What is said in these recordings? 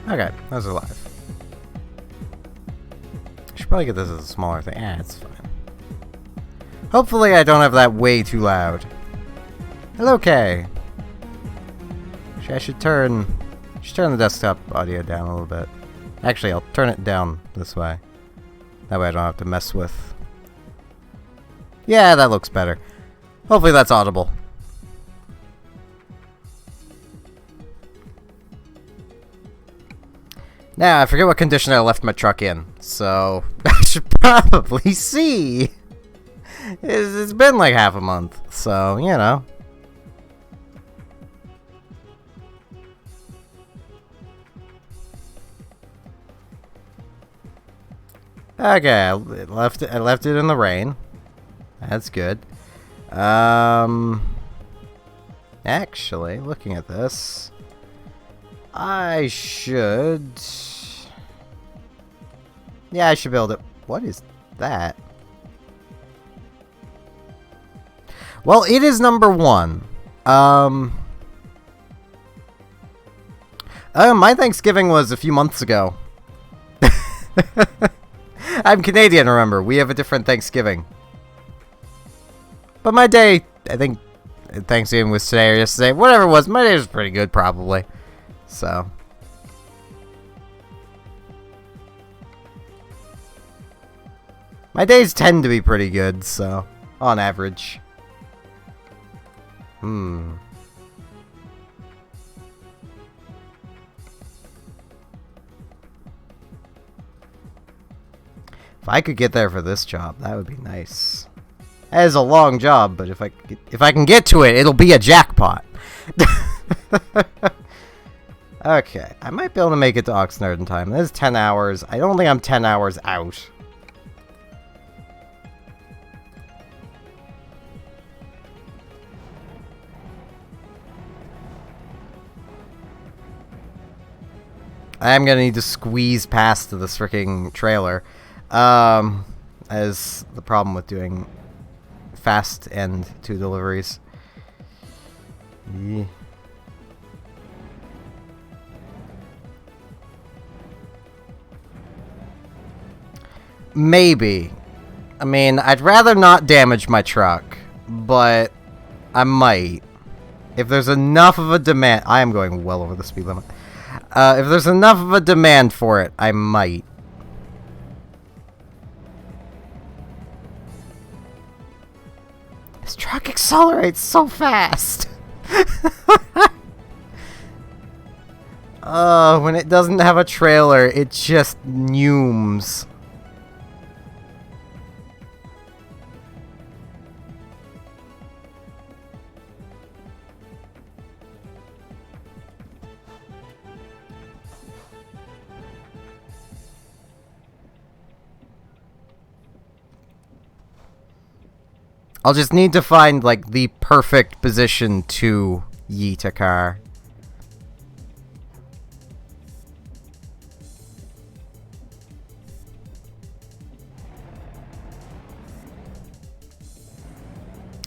Okay, those are alive. I should probably get this as a smaller thing. It's fine. Hopefully I don't have that way too loud. Hello, Kay. I should turn the desktop audio down a little bit. Actually, I'll turn it down this way. That way I don't have to mess with... Yeah, that looks better. Hopefully that's audible. Now, I forget what condition I left my truck in, so I should probably see. It's been like half a month, so, you know. Okay, I left it in the rain. That's good. Actually, looking at this, I should... Yeah, I should build it. What is that? Well, it is number 1. My Thanksgiving was a few months ago. I'm Canadian, remember. We have a different Thanksgiving. But my day, I think Thanksgiving was today or yesterday. Whatever it was, my day was pretty good, probably. So. My days tend to be pretty good, so. On average. If I could get there for this job, that would be nice. That is a long job, but if I can get to it, it'll be a jackpot. Okay, I might be able to make it to Oxnard in time. This is 10 hours. I don't think I'm 10 hours out. I am gonna need to squeeze past this freaking trailer. As the problem with doing fast end 2 deliveries. Yeah. Maybe. I mean, I'd rather not damage my truck, but I might. If there's enough of a demand... I am going well over the speed limit. If there's enough of a demand for it, I might. This truck accelerates so fast! When it doesn't have a trailer, it just neumes. I'll just need to find, like, the perfect position to yeet a car.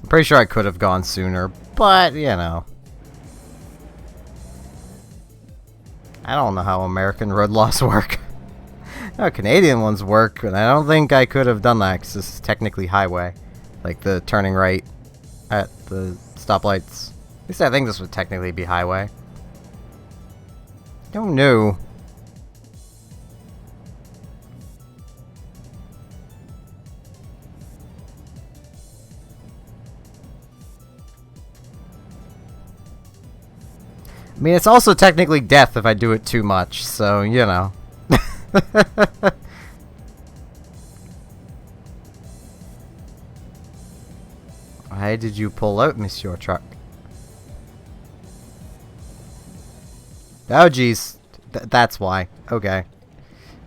I'm pretty sure I could have gone sooner, but, you know. I don't know how American road laws work. No, Canadian ones work, and I don't think I could have done that, because this is technically highway. Like the turning right at the stoplights. At least I think this would technically be highway. Don't know. I mean, it's also technically death if I do it too much, so, you know. Why did you pull out, Monsieur Truck? Oh, jeez. That's why. Okay.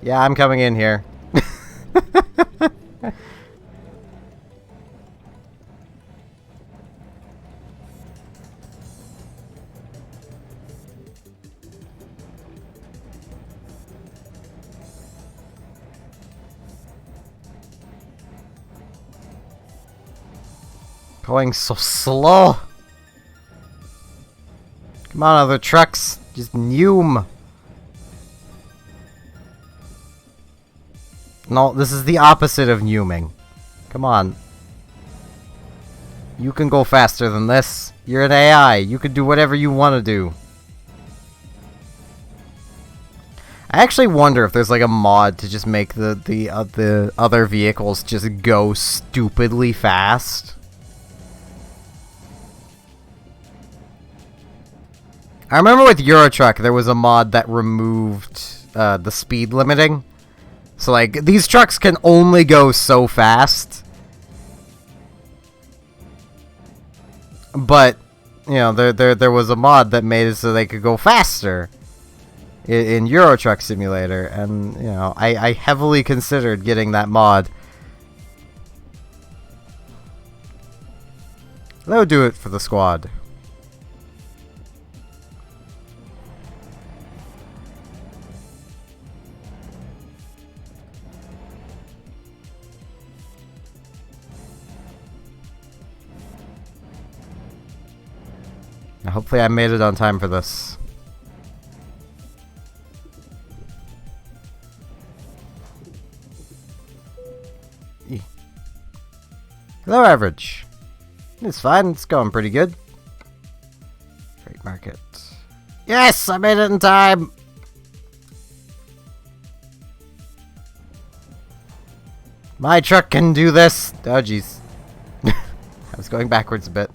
Yeah, I'm coming in here. Going so slow. Come on, other trucks. Just neume. No, this is the opposite of Numing. Come on. You can go faster than this. You're an AI. You can do whatever you want to do. I actually wonder if there's like a mod to just make the other vehicles just go stupidly fast. I remember with Euro Truck there was a mod that removed the speed limiting. So like these trucks can only go so fast. But you know, there was a mod that made it so they could go faster in Euro Truck Simulator, and you know, I heavily considered getting that mod. That would do it for the squad. Now, hopefully I made it on time for this. Hello, average. It's fine. It's going pretty good. Freight market. Yes, I made it in time. My truck can do this. Oh, jeez. I was going backwards a bit.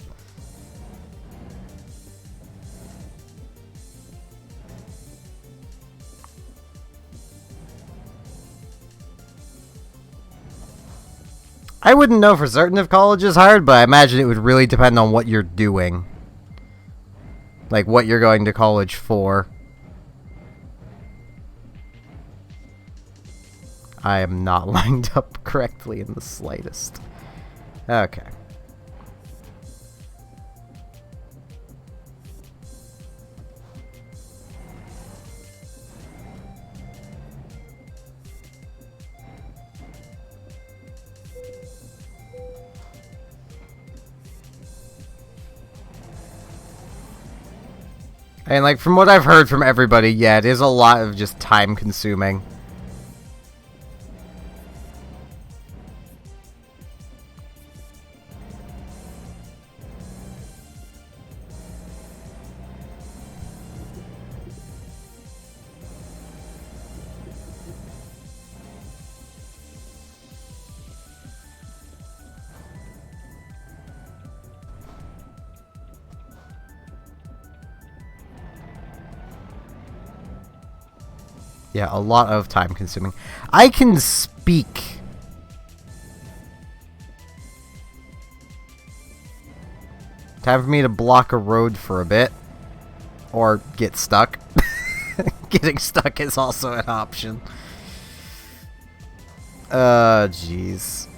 I wouldn't know for certain if college is hard, but I imagine it would really depend on what you're doing. Like, what you're going to college for. I am not lined up correctly in the slightest. Okay. And like from what I've heard from everybody, yeah, it is a lot of just time consuming. Yeah, a lot of time consuming. I can speak. Time for me to block a road for a bit. Or get stuck. Getting stuck is also an option. Jeez.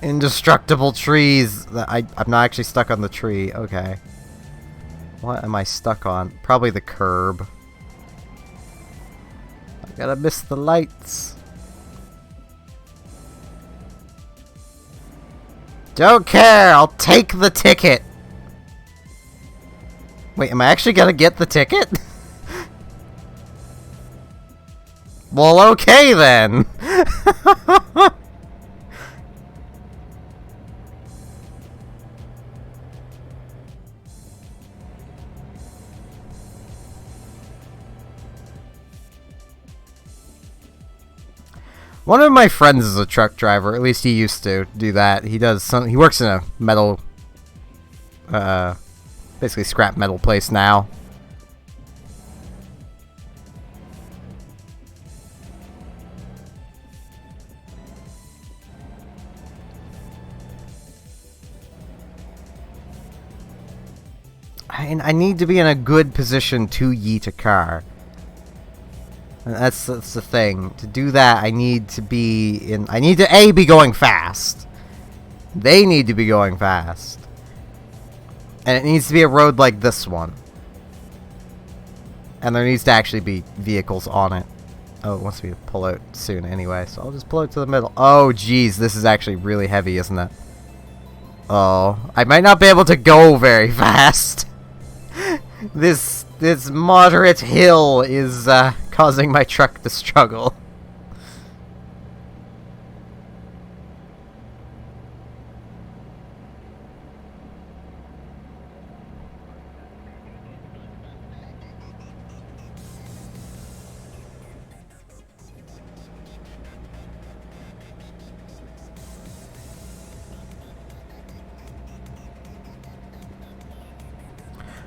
Indestructible trees. I'm not actually stuck on the tree. Okay. What am I stuck on? Probably the curb. I gotta miss the lights. Don't care! I'll take the ticket! Wait, am I actually gonna get the ticket? Well, okay then! One of my friends is a truck driver. At least he used to do that. He does some. He works in a metal, basically scrap metal place now. I need to be in a good position to yeet a car. And that's the thing. To do that, I need to be in... I need to, A, be going fast. They need to be going fast. And it needs to be a road like this one. And there needs to actually be vehicles on it. Oh, it wants me to pull out soon anyway, so I'll just pull it to the middle. Oh, jeez, this is actually really heavy, isn't it? Oh, I might not be able to go very fast. This moderate hill is, causing my truck to struggle.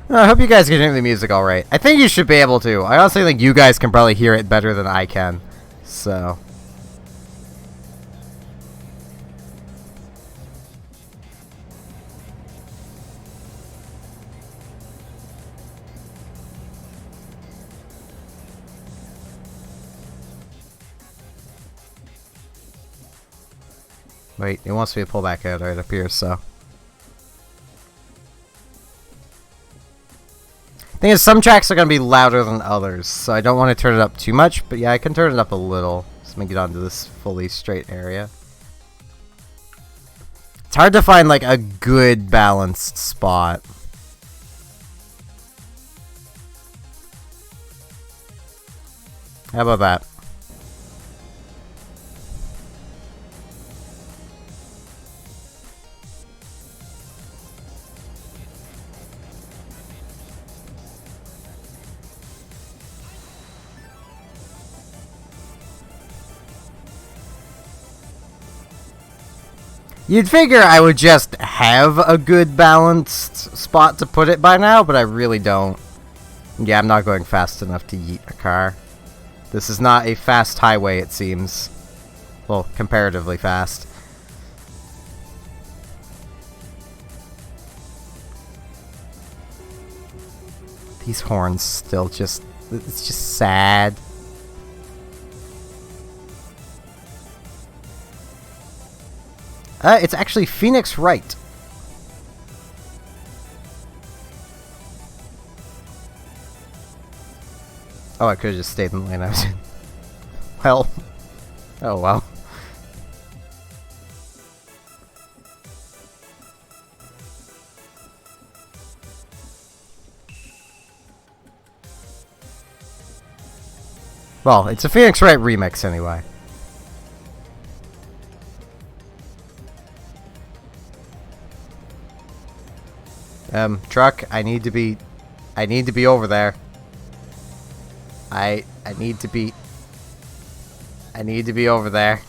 I hope you guys can hear the music alright. I think you should be able to. I honestly think you guys can probably hear it better than I can. So... Wait, it wants me to pull back out, it appears so. Thing is, some tracks are going to be louder than others, so I don't want to turn it up too much, but yeah, I can turn it up a little. Just make it onto this fully straight area. It's hard to find, like, a good balanced spot. How about that? You'd figure I would just have a good balanced spot to put it by now, but I really don't. Yeah, I'm not going fast enough to yeet a car. This is not a fast highway, it seems. Well, comparatively fast. These horns still just... It's just sad. It's actually Phoenix Wright. Oh, I could have just stayed in the lane I was in. Well. Oh, well. Well, it's a Phoenix Wright remix anyway. Truck, I need to be over there. I need to be over there.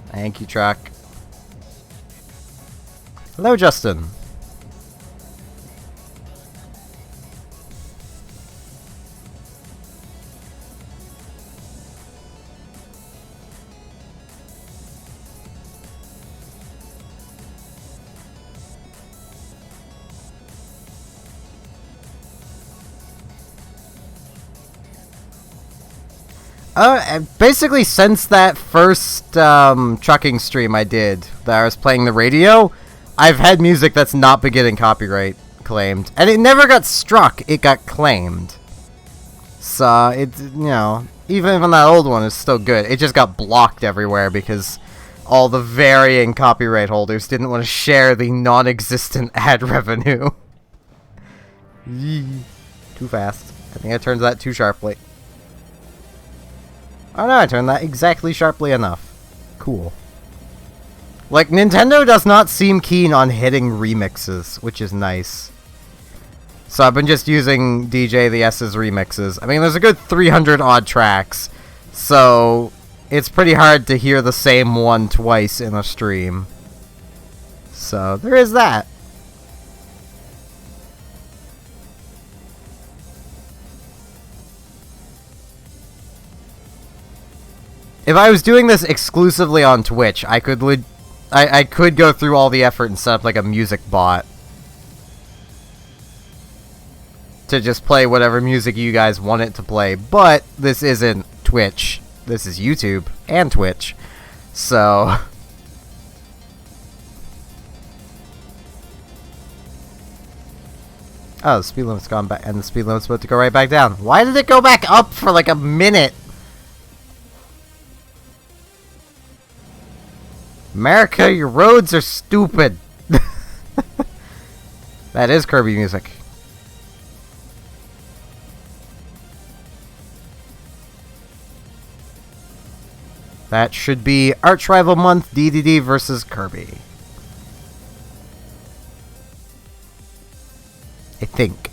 Thank you, truck. Hello, Justin. Basically since that first trucking stream I did, that I was playing the radio, I've had music that's not been getting copyright claimed. And it never got struck, it got claimed. So, it, you know, even if that old one is still good, it just got blocked everywhere because all the varying copyright holders didn't want to share the non-existent ad revenue. Too fast. I think I turned that too sharply. Oh no, I turned that exactly sharply enough. Cool. Like, Nintendo does not seem keen on hitting remixes, which is nice. So I've been just using DJ the S's remixes. I mean, there's a good 300 odd tracks, so it's pretty hard to hear the same one twice in a stream. So there is that. If I was doing this exclusively on Twitch, I could go through all the effort and set up like a music bot to just play whatever music you guys want it to play, but this isn't Twitch. This is YouTube and Twitch. So oh, the speed limit's gone back, and the speed limit's about to go right back down. Why did it go back up for like a minute? America, your roads are stupid. That is Kirby music. That should be Arch Rival Month, DDD versus Kirby. I think.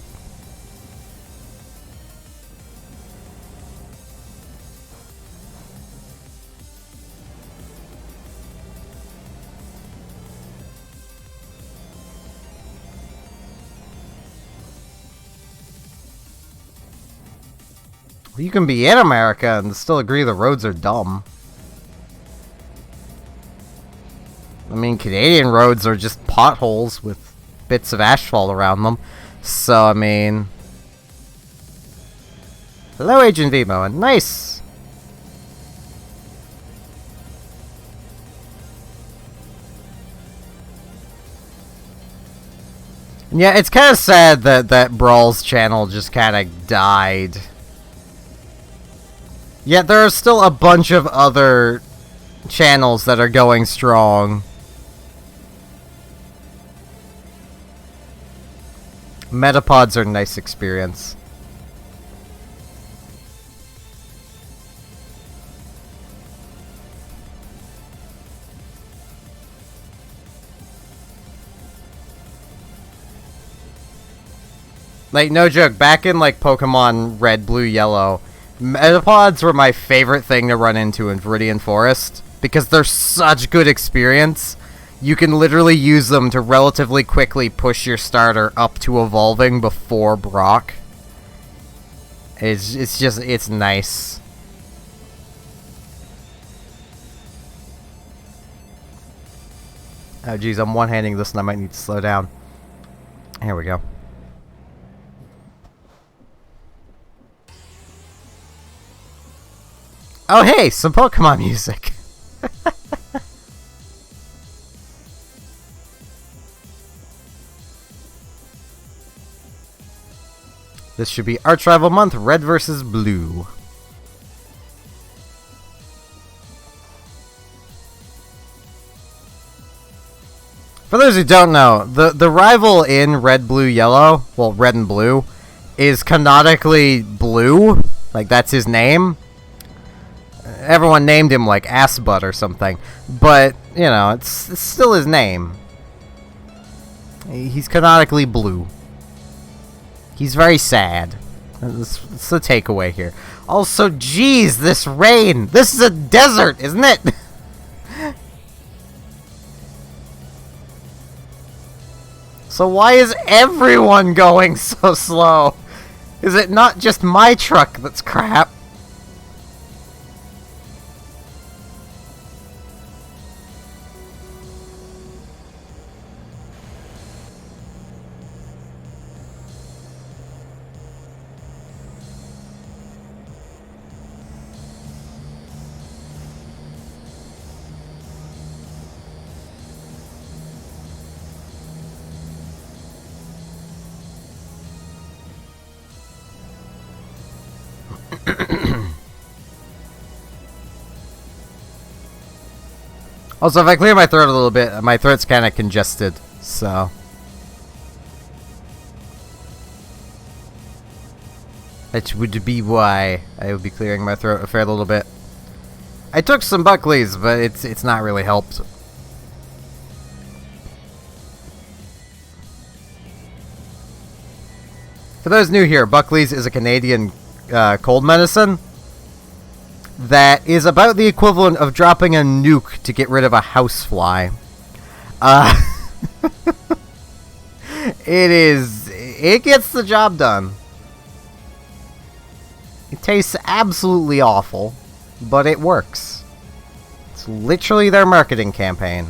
You can be in America and still agree the roads are dumb. I mean, Canadian roads are just potholes with bits of asphalt around them. So, I mean... Hello, Agent Vimo, and nice! Yeah, it's kind of sad that Brawl's channel just kind of died. Yet there are still a bunch of other channels that are going strong. Metapods are a nice experience. Like, no joke, back in, like, Pokemon Red, Blue, Yellow, Metapods were my favorite thing to run into in Viridian Forest, because they're such good experience. You can literally use them to relatively quickly push your starter up to evolving before Brock. It's nice. Oh geez, I'm one-handing this and I might need to slow down. Here we go. Oh hey, some Pokemon music! This should be Arch Rival Month, Red versus Blue. For those who don't know, the rival in Red, Blue, Yellow, well, Red and Blue, is canonically Blue. Like, that's his name. Everyone named him, like, Assbutt or something. But, you know, it's still his name. He's canonically Blue. He's very sad. That's the takeaway here. Also, geez, this rain! This is a desert, isn't it? So why is everyone going so slow? Is it not just my truck that's crap? Also, if I clear my throat a little bit, my throat's kind of congested, so... That would be why I would be clearing my throat a fair little bit. I took some Buckleys, but it's not really helped. For those new here, Buckley's is a Canadian cold medicine that is about the equivalent of dropping a nuke to get rid of a housefly. It gets the job done. It tastes absolutely awful, but it works. It's literally their marketing campaign.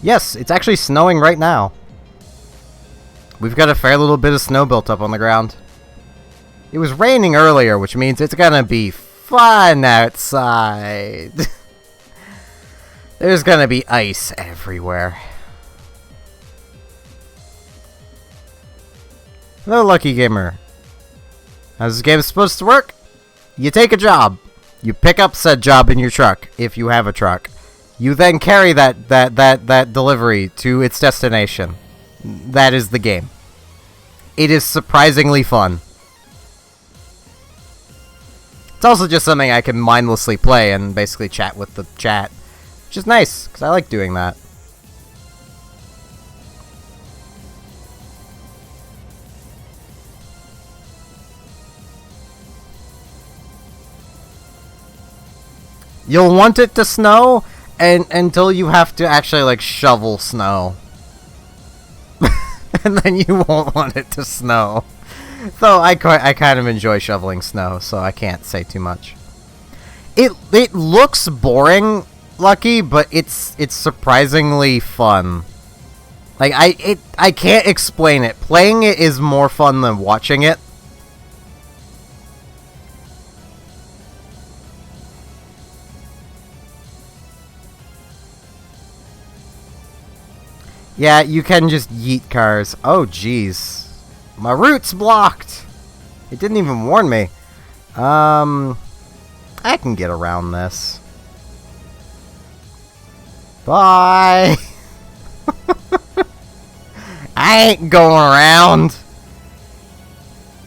Yes, it's actually snowing right now. We've got a fair little bit of snow built up on the ground. It was raining earlier, which means it's gonna be fun outside. There's gonna be ice everywhere. Hello, Lucky Gamer. How's this game supposed to work? You take a job. You pick up said job in your truck, if you have a truck. You then carry that delivery to its destination. That is the game. It is surprisingly fun. It's also just something I can mindlessly play and basically chat with the chat, which is nice, because I like doing that. You'll want it to snow until you have to actually, like, shovel snow. And then you won't want it to snow. Though I kind of enjoy shoveling snow, so I can't say too much. It looks boring, Lucky, but it's surprisingly fun. Like, I can't explain it. Playing it is more fun than watching it. Yeah, you can just yeet cars. Oh, jeez. My route's blocked! It didn't even warn me. I can get around this. Bye! I ain't going around!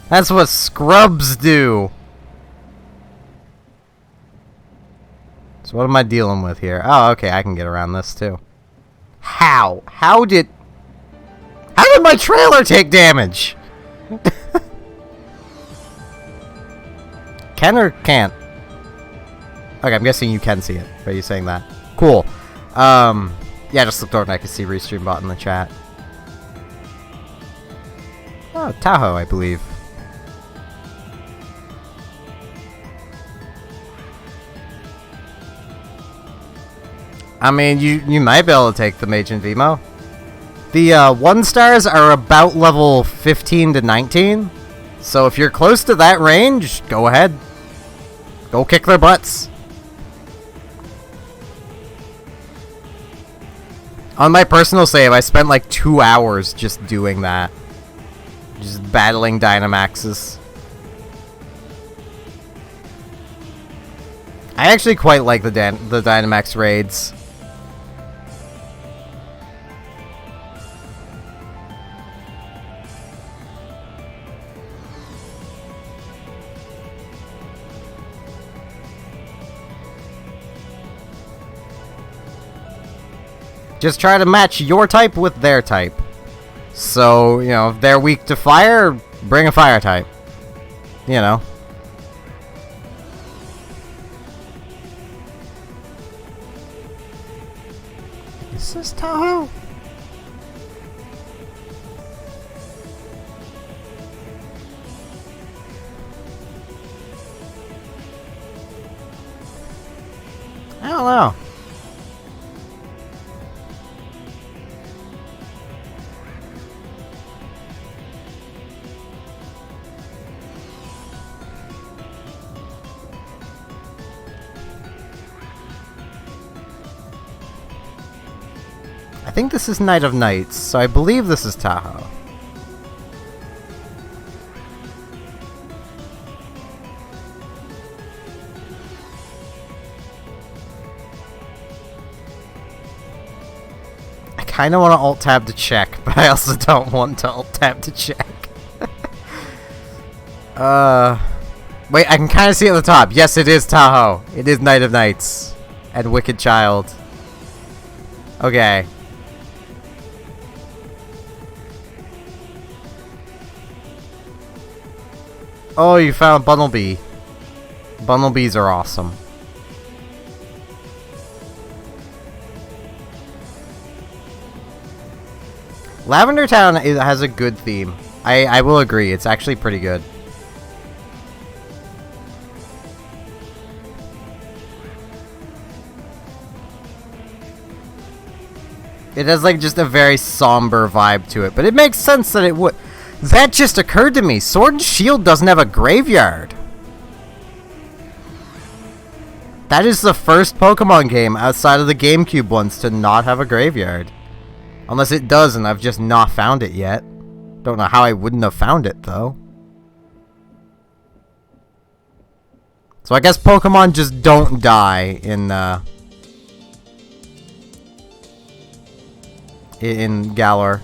That's what scrubs do! So what am I dealing with here? Oh, okay, I can get around this too. How? How did my trailer take damage? Can or can't? Okay, I'm guessing you can see it. Are you saying that? Cool. Yeah, just looked over and I could see Restream bot in the chat. Oh, Tahoe, I believe. I mean, you might be able to take the Mage and Vimo. The 1-stars are about level 15 to 19. So if you're close to that range, go ahead. Go kick their butts. On my personal save, I spent like 2 hours just doing that. Just battling Dynamaxes. I actually quite like the Dynamax raids. Just try to match your type with their type. So, you know, if they're weak to fire, bring a fire type. You know. Is this Tahoe? I don't know. I think this is Night of Nights, so I believe this is Tahoe. I kind of want to alt-tab to check, but I also don't want to alt-tab to check. Wait, I can kind of see at the top. Yes, it is Tahoe. It is Night of Nights. And Wicked Child. Okay. Oh, you found Bunnelby. Bunnelbees are awesome. Lavender Town has a good theme. I will agree, it's actually pretty good. It has like just a very somber vibe to it, but it makes sense that it would. That just occurred to me. Sword and Shield doesn't have a graveyard. That is the first Pokemon game outside of the GameCube ones to not have a graveyard. Unless it does and I've just not found it yet. Don't know how I wouldn't have found it though. So I guess Pokemon just don't die in Galar.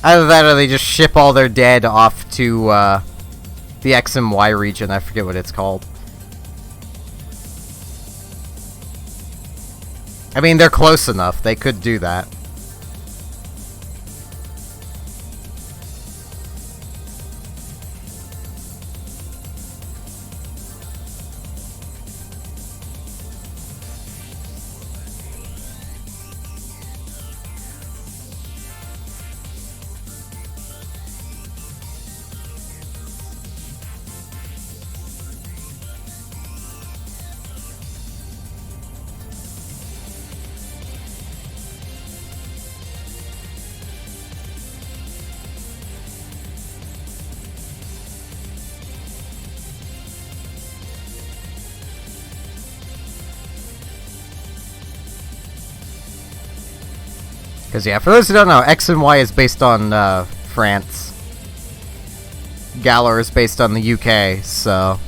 Either that or they just ship all their dead off to the X and Y region. I forget what it's called. I mean, they're close enough. They could do that. Because, yeah, for those who don't know, X and Y is based on France. Galar is based on the UK, so...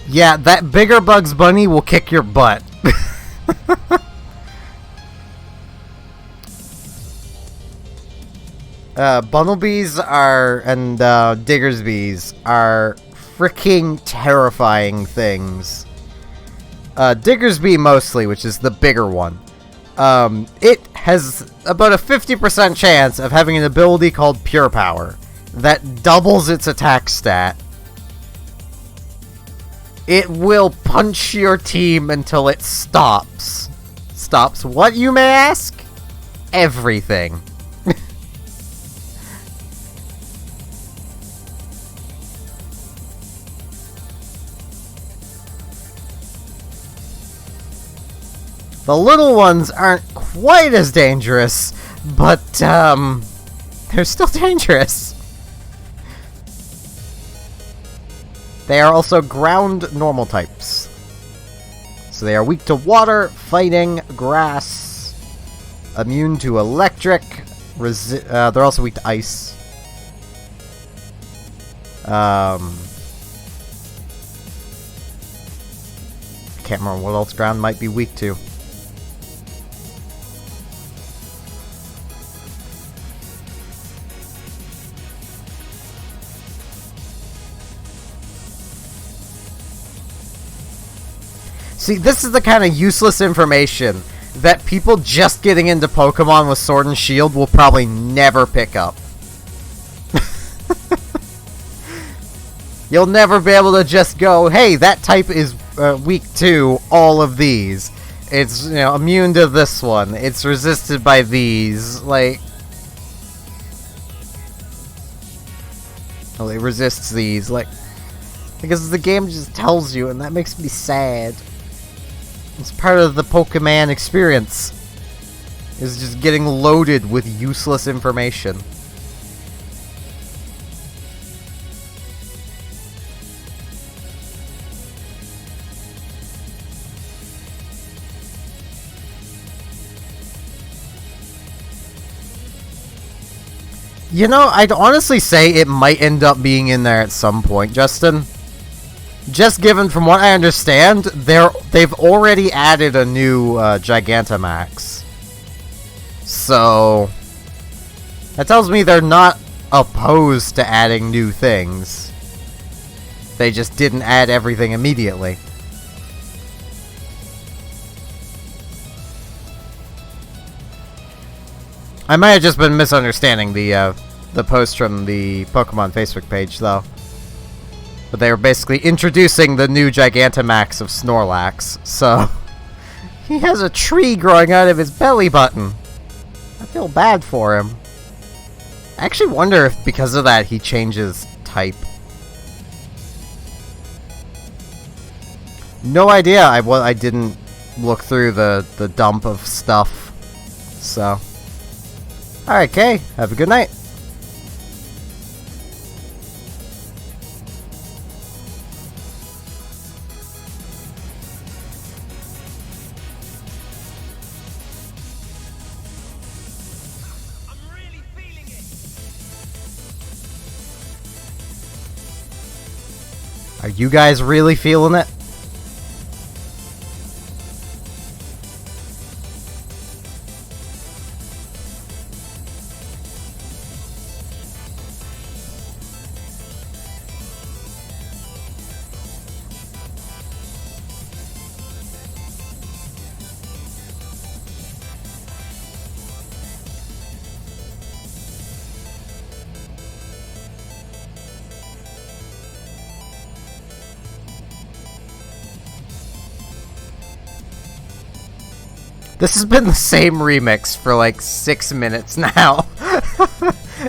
Yeah, that bigger Bugs Bunny will kick your butt. Bumblebees are, and Diggersbees are freaking terrifying things. Diggersby mostly, which is the bigger one. It has about a 50% chance of having an ability called Pure Power that doubles its attack stat. It will punch your team until it stops. Stops what, you may ask? Everything. The little ones aren't quite as dangerous, but, they're still dangerous. They are also ground normal types. So they are weak to water, fighting, grass, immune to electric, they're also weak to ice. Can't remember what else ground might be weak to. See, this is the kind of useless information that people just getting into Pokemon with Sword and Shield will probably never pick up. You'll never be able to just go, hey, that type is weak to all of these. It's, you know, immune to this one. It's resisted by these. Like... oh, it resists these. Like... because the game just tells you, and that makes me sad. It's part of the Pokemon experience. Is just getting loaded with useless information. You know, I'd honestly say it might end up being in there at some point, Justin. Just given from what I understand, they've already added a new Gigantamax. So that tells me they're not opposed to adding new things. They just didn't add everything immediately. I might have just been misunderstanding the post from the Pokemon Facebook page, though. But they were basically introducing the new Gigantamax of Snorlax, so... He has a tree growing out of his belly button. I feel bad for him. I actually wonder if because of that he changes type. No idea. I didn't look through the dump of stuff. So. Alright, Kay. Have a good night. Are you guys really feeling it? This has been the same remix for like 6 minutes now.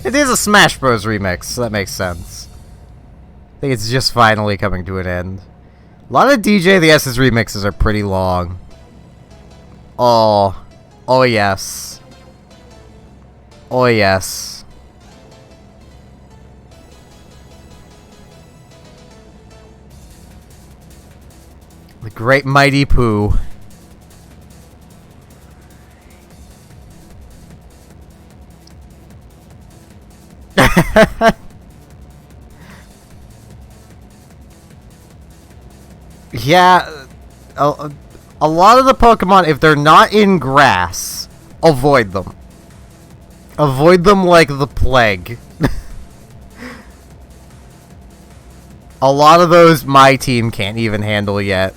It is a Smash Bros. Remix, so that makes sense. I think it's just finally coming to an end. A lot of DJ the S's remixes are pretty long. Oh. Oh yes. Oh yes. The Great Mighty Pooh. Yeah, a lot of the Pokemon, if they're not in grass, avoid them. Avoid them like the plague. A lot of those my team can't even handle yet.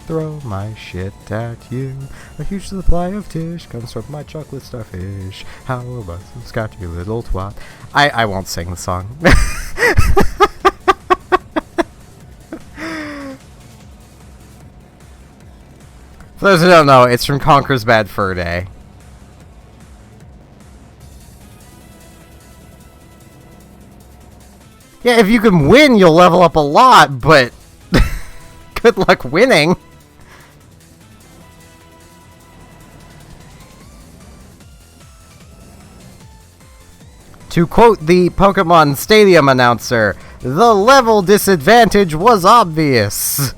Throw my shit at you. A huge supply of tish comes from my chocolate starfish. How about some scotch, you little twat? I won't sing the song. For those who don't know, it's from Conker's Bad Fur Day. Yeah, if you can win, you'll level up a lot, but good luck winning. To quote the Pokemon Stadium announcer, the level disadvantage was obvious.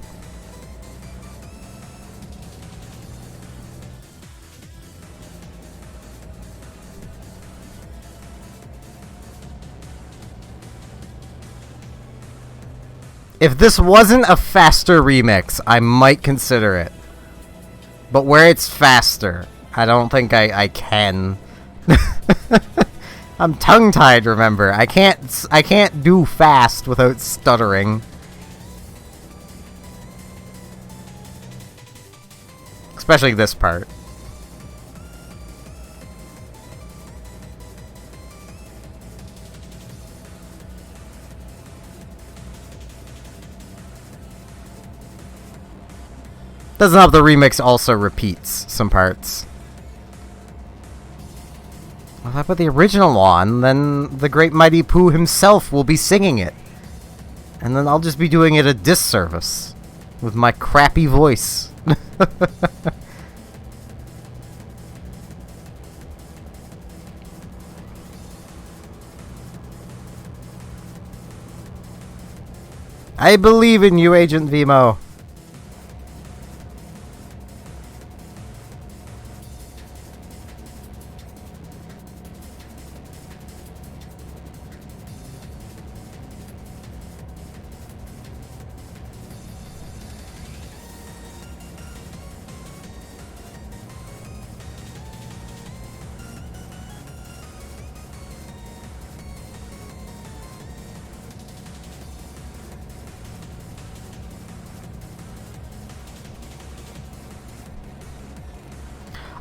If this wasn't a faster remix, I might consider it. But where it's faster, I don't think I can. I'm tongue-tied, remember. I can't do fast without stuttering. Especially this part. Doesn't help the remix also repeats some parts. Well, if I put the original on, then the Great Mighty Pooh himself will be singing it. And then I'll just be doing it a disservice. With my crappy voice. I believe in you, Agent Vimo.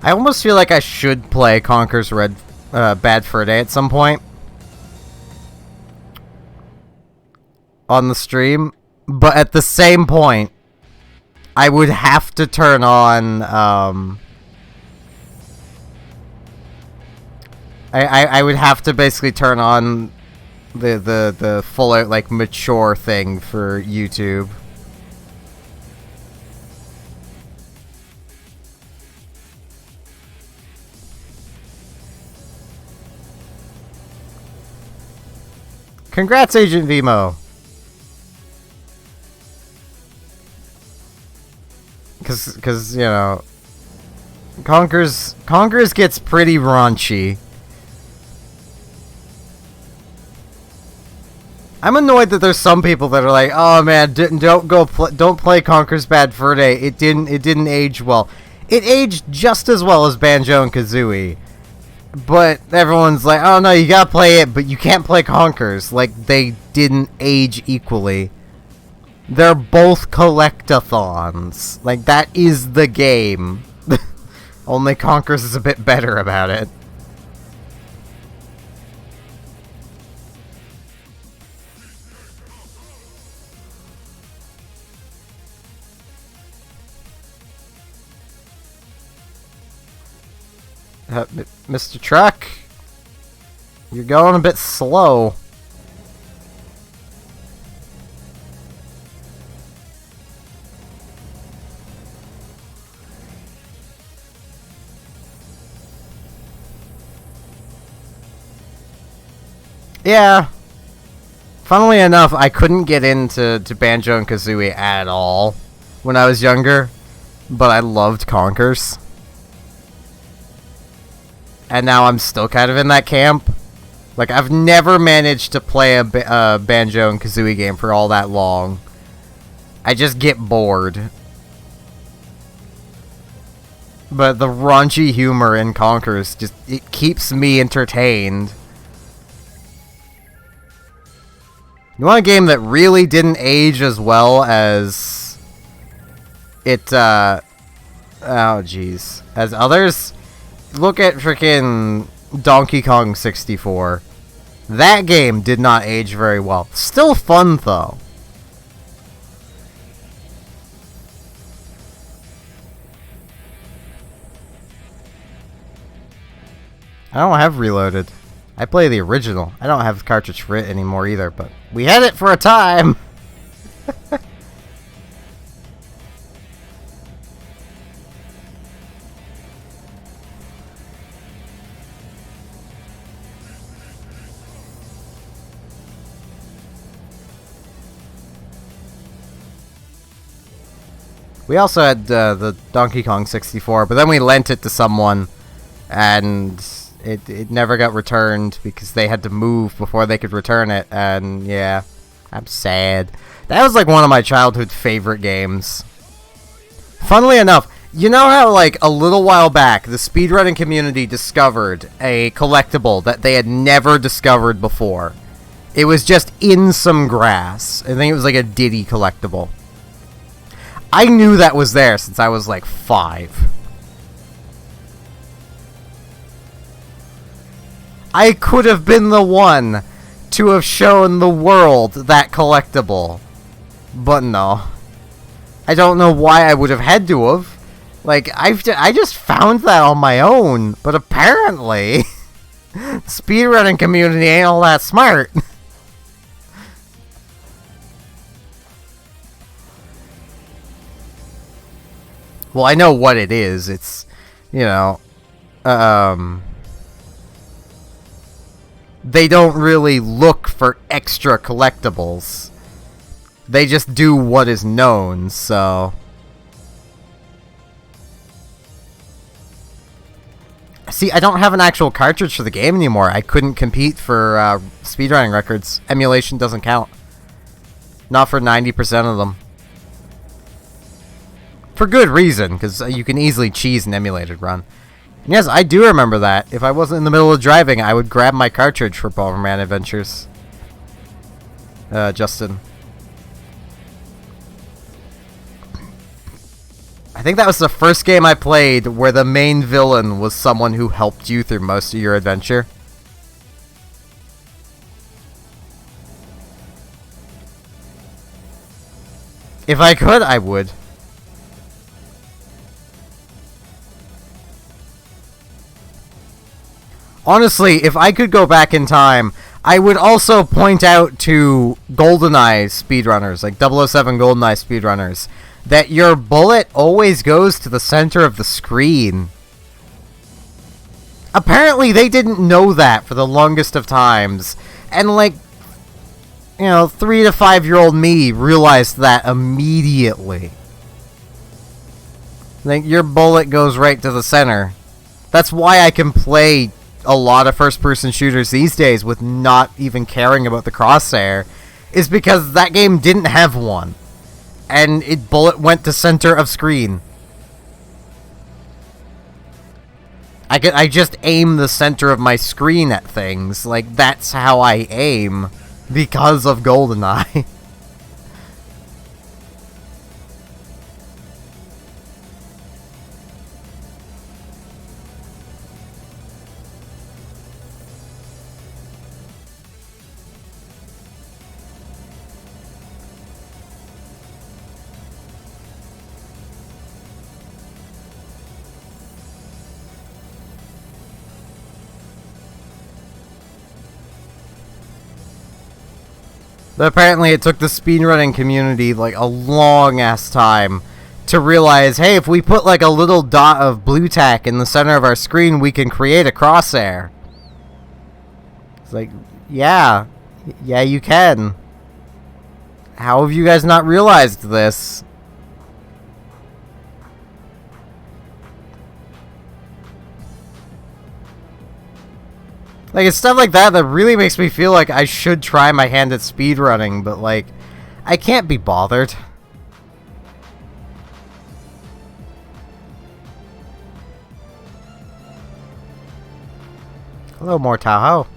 I almost feel like I should play Conker's Bad Fur Day at some point on the stream, but at the same point, I would have to turn on, I would have to basically turn on the full out, like, mature thing for YouTube. Congrats, Agent Vimo! Cause, you know, Conkers gets pretty raunchy. I'm annoyed that there's some people that are like, "Oh man, don't play Conker's Bad Fur Day. It didn't age well. It aged just as well as Banjo and Kazooie." But everyone's like, "Oh no, you gotta play it, but you can't play Conkers." Like, they didn't age equally. They're both collectathons. Like, that is the game. Only Conkers is a bit better about it. Mr. Truck, you're going a bit slow. Yeah. Funnily enough, I couldn't get into Banjo and Kazooie at all when I was younger, but I loved Conkers. And now I'm still kind of in that camp. Like, I've never managed to play a Banjo and Kazooie game for all that long. I just get bored. But the raunchy humor in Conkers just, it keeps me entertained. You want a game that really didn't age as well as it, oh jeez, as others? Look at frickin' Donkey Kong 64. That game did not age very well. Still fun, though. I don't have Reloaded. I play the original. I don't have the cartridge for it anymore either, but we had it for a time! We also had the Donkey Kong 64, but then we lent it to someone, and it never got returned because they had to move before they could return it, and yeah, I'm sad. That was like one of my childhood favorite games. Funnily enough, you know how like a little while back the speedrunning community discovered a collectible that they had never discovered before? It was just in some grass. I think it was like a Diddy collectible. I knew that was there since I was like 5. I could have been the one to have shown the world that collectible. But no. I don't know why I would have had to have. Like, I just found that on my own. But apparently, the speedrunning community ain't all that smart. Well, I know what it is. It's, you know, they don't really look for extra collectibles. They just do what is known, so. See, I don't have an actual cartridge for the game anymore. I couldn't compete for speedrunning records. Emulation doesn't count. Not for 90% of them. For good reason, because you can easily cheese an emulated run. And yes, I do remember that. If I wasn't in the middle of driving, I would grab my cartridge for Bomberman Adventures. Justin. think that was the first game I played where the main villain was someone who helped you through most of your adventure. If I could, I would. Honestly, if I could go back in time, I would also point out to GoldenEye speedrunners, like 007 GoldenEye speedrunners, that your bullet always goes to the center of the screen. Apparently, they didn't know that for the longest of times, and like, you know, 3 to 5 year old me realized that immediately. Like, your bullet goes right to the center. That's why I can play a lot of first-person shooters these days with not even caring about the crosshair, is because that game didn't have one. And it bullet went to center of screen. I just aim the center of my screen at things. Like, that's how I aim because of GoldenEye. But apparently it took the speedrunning community like a long ass time to realize, hey, if we put like a little dot of blue tack in the center of our screen, we can create a crosshair. It's like, yeah, you can. How have you guys not realized this? Like, it's stuff like that that really makes me feel like I should try my hand at speedrunning, but, like, I can't be bothered. Hello, more Tahoe.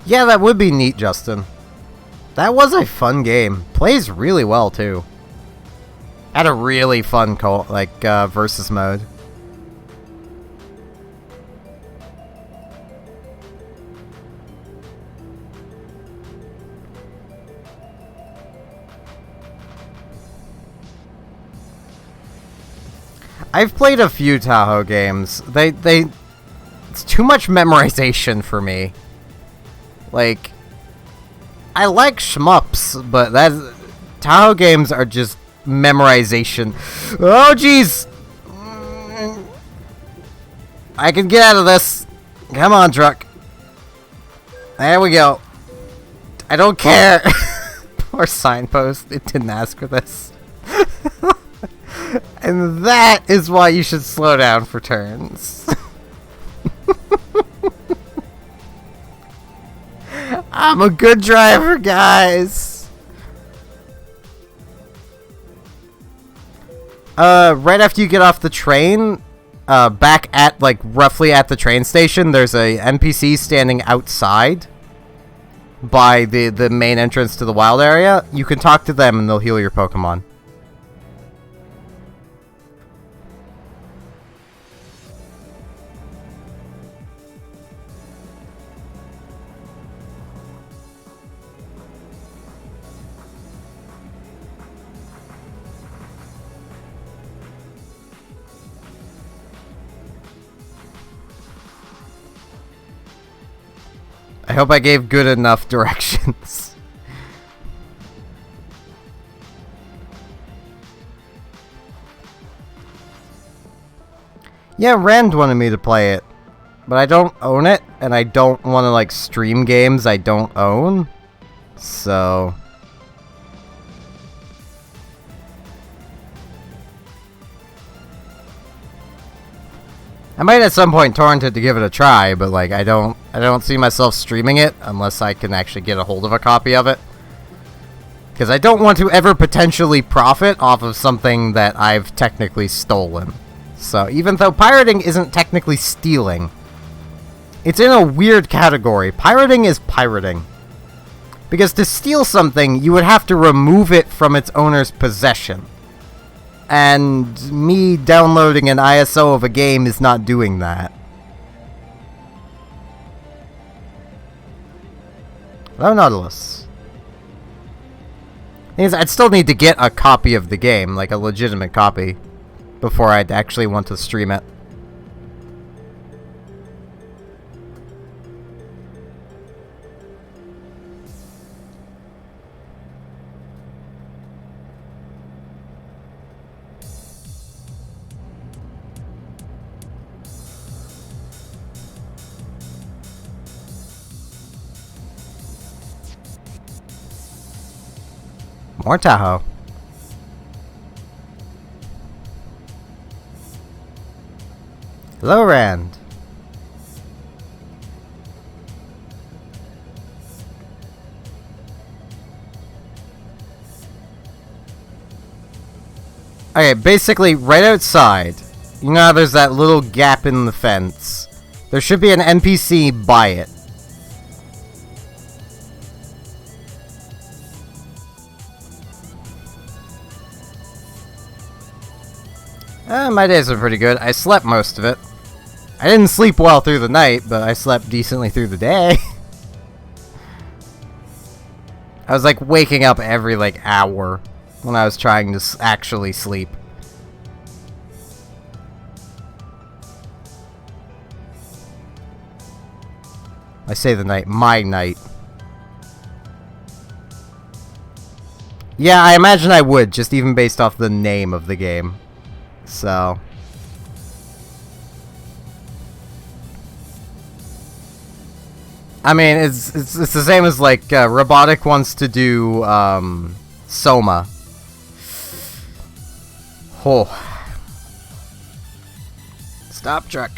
Yeah, that would be neat, Justin. That was a fun game. Plays really well, too. Had a really fun versus mode. I've played a few Tahoe games. It's too much memorization for me. Like, I like shmups, but Tahoe games are just memorization. Oh, jeez! I can get out of this. Come on, truck. There we go. I don't care. Poor signpost. It didn't ask for this. And that is why you should slow down for turns. I'm a good driver, guys. Right after you get off the train, back at, like, roughly at the train station, there's a NPC standing outside by the main entrance to the wild area. You can talk to them and they'll heal your Pokemon. I hope I gave good enough directions. Yeah, Rand wanted me to play it, but I don't own it, and I don't want to, like, stream games I don't own, so... I might at some point torrent it to give it a try, but like I don't see myself streaming it unless I can actually get a hold of a copy of it. Because I don't want to ever potentially profit off of something that I've technically stolen. So, even though pirating isn't technically stealing, it's in a weird category. Pirating is pirating. Because to steal something, you would have to remove it from its owner's possession. And me downloading an ISO of a game is not doing that. Hello, Nautilus. I'd still need to get a copy of the game, like a legitimate copy, before I'd actually want to stream it. More Tahoe. Hello, Rand. Okay, basically, right outside, you know how there's that little gap in the fence? There should be an NPC by it. My days are pretty good. I slept most of it. I didn't sleep well through the night, but I slept decently through the day. I was like waking up every like hour when I was trying to actually sleep. I say the night, my night. Yeah, I imagine I would, just even based off the name of the game. So... I mean, it's the same as, like, Robotic wants to do, Soma. Oh. Stop, truck.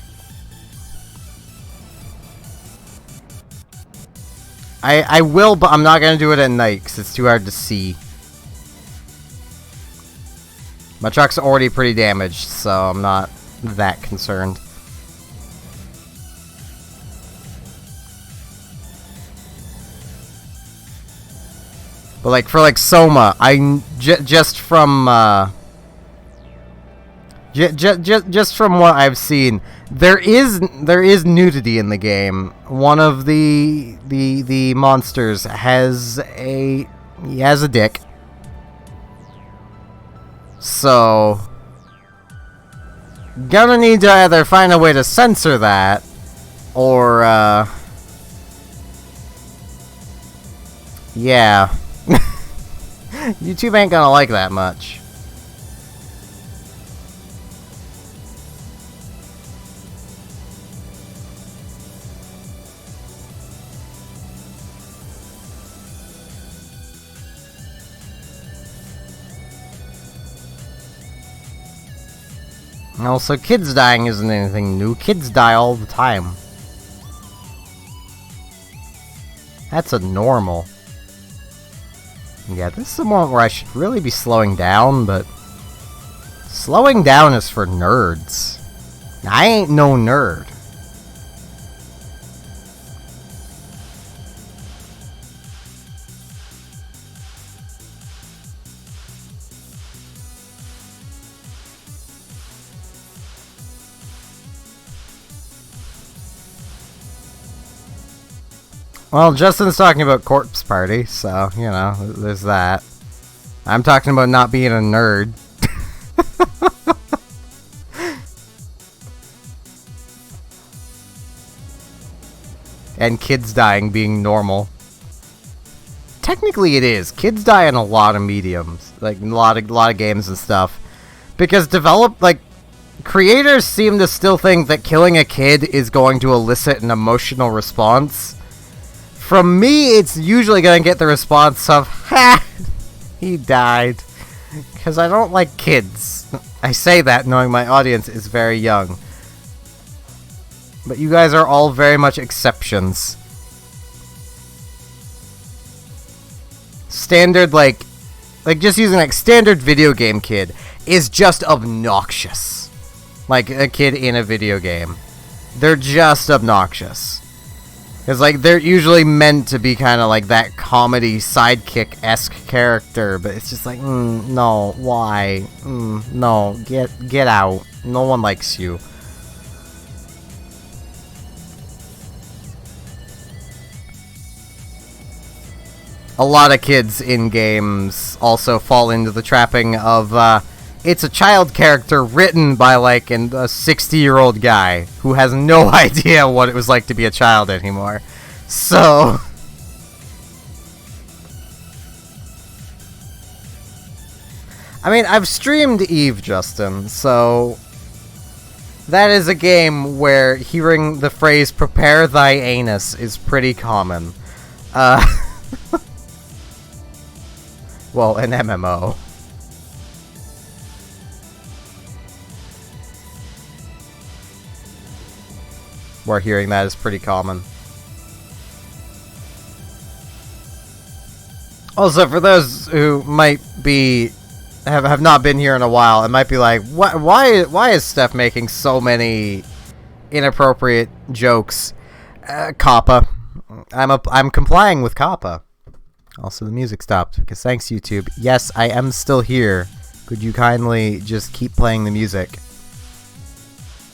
I will, but I'm not gonna do it at night, because it's too hard to see. My truck's already pretty damaged, so I'm not that concerned. But like for like Soma, just from just from what I've seen, there is nudity in the game. One of the monsters has a dick. So, gonna need to either find a way to censor that, or, yeah. YouTube ain't gonna like that much. Also, kids dying isn't anything new. Kids die all the time. That's a normal. Yeah, this is the moment where I should really be slowing down, but... slowing down is for nerds. I ain't no nerd. Well, Justin's talking about Corpse Party, so, you know, there's that. I'm talking about not being a nerd. And kids dying being normal. Technically it is. Kids die in a lot of mediums. Like, a lot of games and stuff. Because creators seem to still think that killing a kid is going to elicit an emotional response. From me, it's usually going to get the response of, ha! He died. Because I don't like kids. I say that knowing my audience is very young. But you guys are all very much exceptions. Standard, like, like, just using, like, standard video game kid is just obnoxious. Like, a kid in a video game. They're just obnoxious. Because, like, they're usually meant to be kind of like that comedy sidekick-esque character, but it's just like, no, why? No, get out. No one likes you. A lot of kids in games also fall into the trapping of, it's a child character written by, like, a 60-year-old guy who has no idea what it was like to be a child anymore. So... I mean, I've streamed Eve, Justin, so... that is a game where hearing the phrase, prepare thy anus, is pretty common. Well, an MMO. Where hearing that is pretty common. Also, for those who might be have not been here in a while and might be like, why is Steph making so many inappropriate jokes? Kappa. I'm complying with Kappa. Also, the music stopped because thanks, YouTube. Yes, I am still here. Could you kindly just keep playing the music?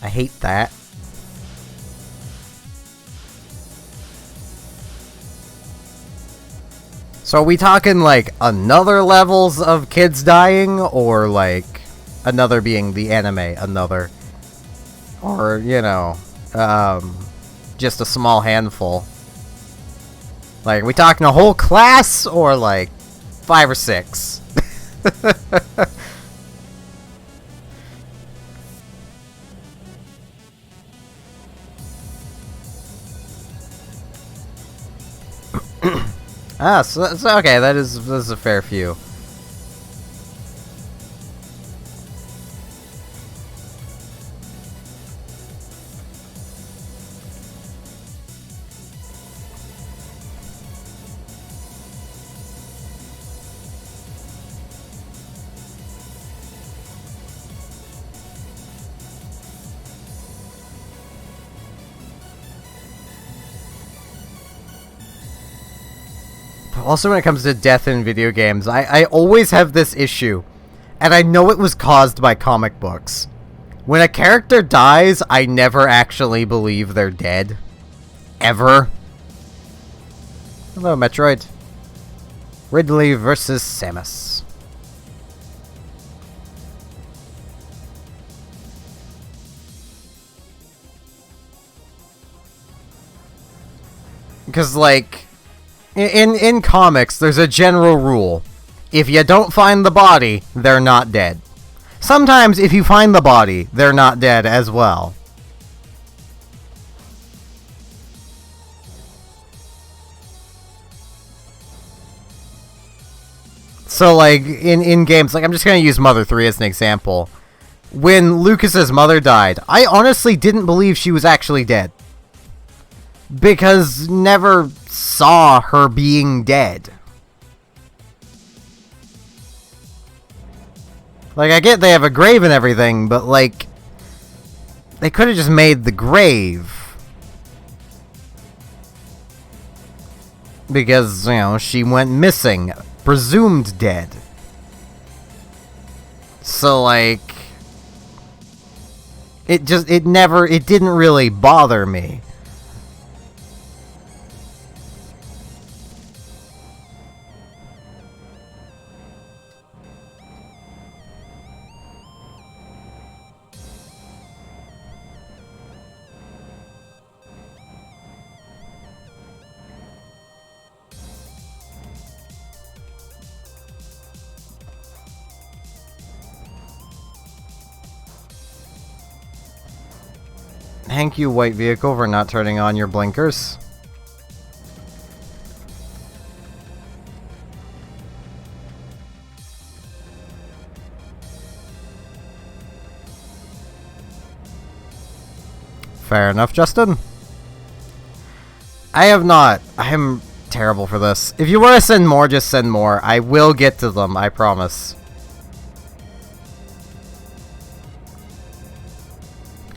I hate that. So are we talking, like, another levels of kids dying, or, like, another being the anime, another? Or, you know, just a small handful? Like, are we talking a whole class, or, like, 5 or 6? So okay, that is a fair few. Also, when it comes to death in video games, I always have this issue, and I know it was caused by comic books. When a character dies, I never actually believe they're dead. Ever. Hello, Metroid. Ridley versus Samus. Because, like... In comics, there's a general rule. If you don't find the body, they're not dead. Sometimes, if you find the body, they're not dead as well. So, like, in games, like, I'm just gonna use Mother 3 as an example. When Lucas's mother died, I honestly didn't believe she was actually dead. Because never saw her being dead. Like, I get they have a grave and everything, but, like, they could have just made the grave. Because, you know, she went missing, presumed dead. So, like, it didn't really bother me. Thank you, white vehicle, for not turning on your blinkers. Fair enough, Justin. I have not. I am terrible for this. If you want to send more, just send more. I will get to them, I promise.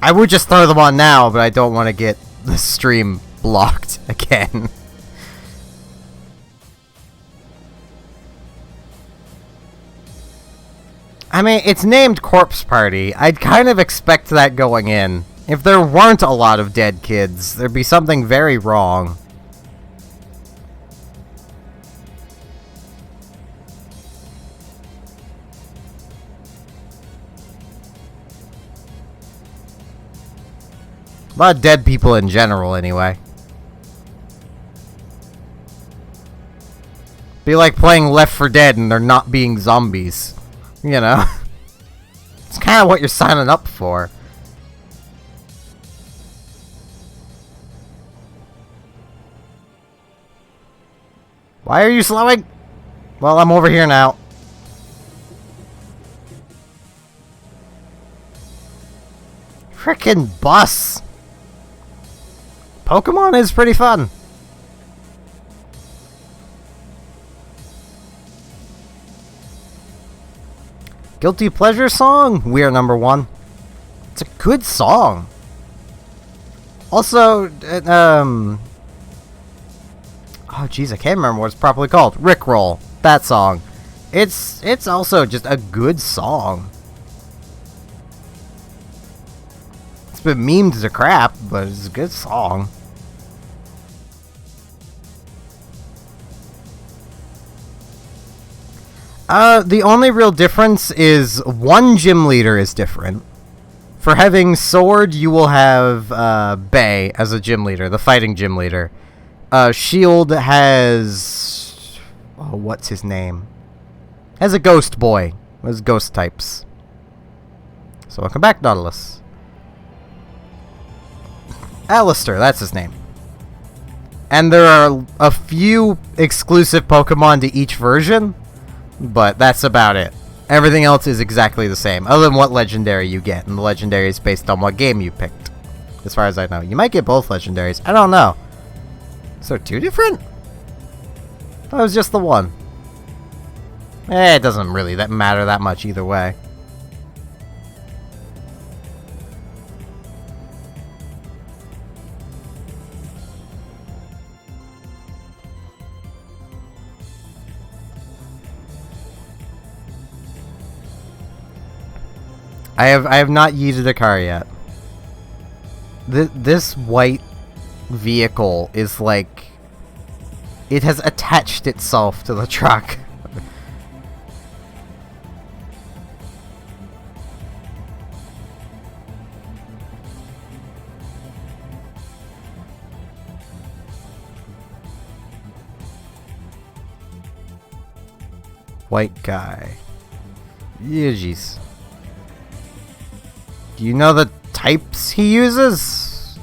I would just throw them on now, but I don't want to get the stream blocked again. I mean, it's named Corpse Party. I'd kind of expect that going in. If there weren't a lot of dead kids, there'd be something very wrong. A lot of dead people in general, anyway. Be like playing Left 4 Dead and they're not being zombies. You know? It's kind of what you're signing up for. Why are you slowing? Well, I'm over here now. Frickin' bus! Pokemon is pretty fun. Guilty Pleasure song? We Are Number 1. It's a good song. Also, oh jeez, I can't remember what it's properly called. Rickroll. That song. It's also just a good song. It's been memed to crap, but it's a good song. The only real difference is one gym leader is different. For having Sword, you will have Bay as a gym leader, the fighting gym leader. Shield has... oh, what's his name? Has a Ghost Boy. Has ghost types. So welcome back, Nautilus. Alistair, that's his name. And there are a few exclusive Pokemon to each version. But that's about it. Everything else is exactly the same, other than what legendary you get, and the legendary is based on what game you picked. As far as I know. You might get both legendaries. I don't know. So two different? I thought it was just the one. It doesn't really matter that much either way. I have not yeeted a car yet. This white vehicle is like... it has attached itself to the truck. White guy. Yeah, jeez. Do you know the types he uses?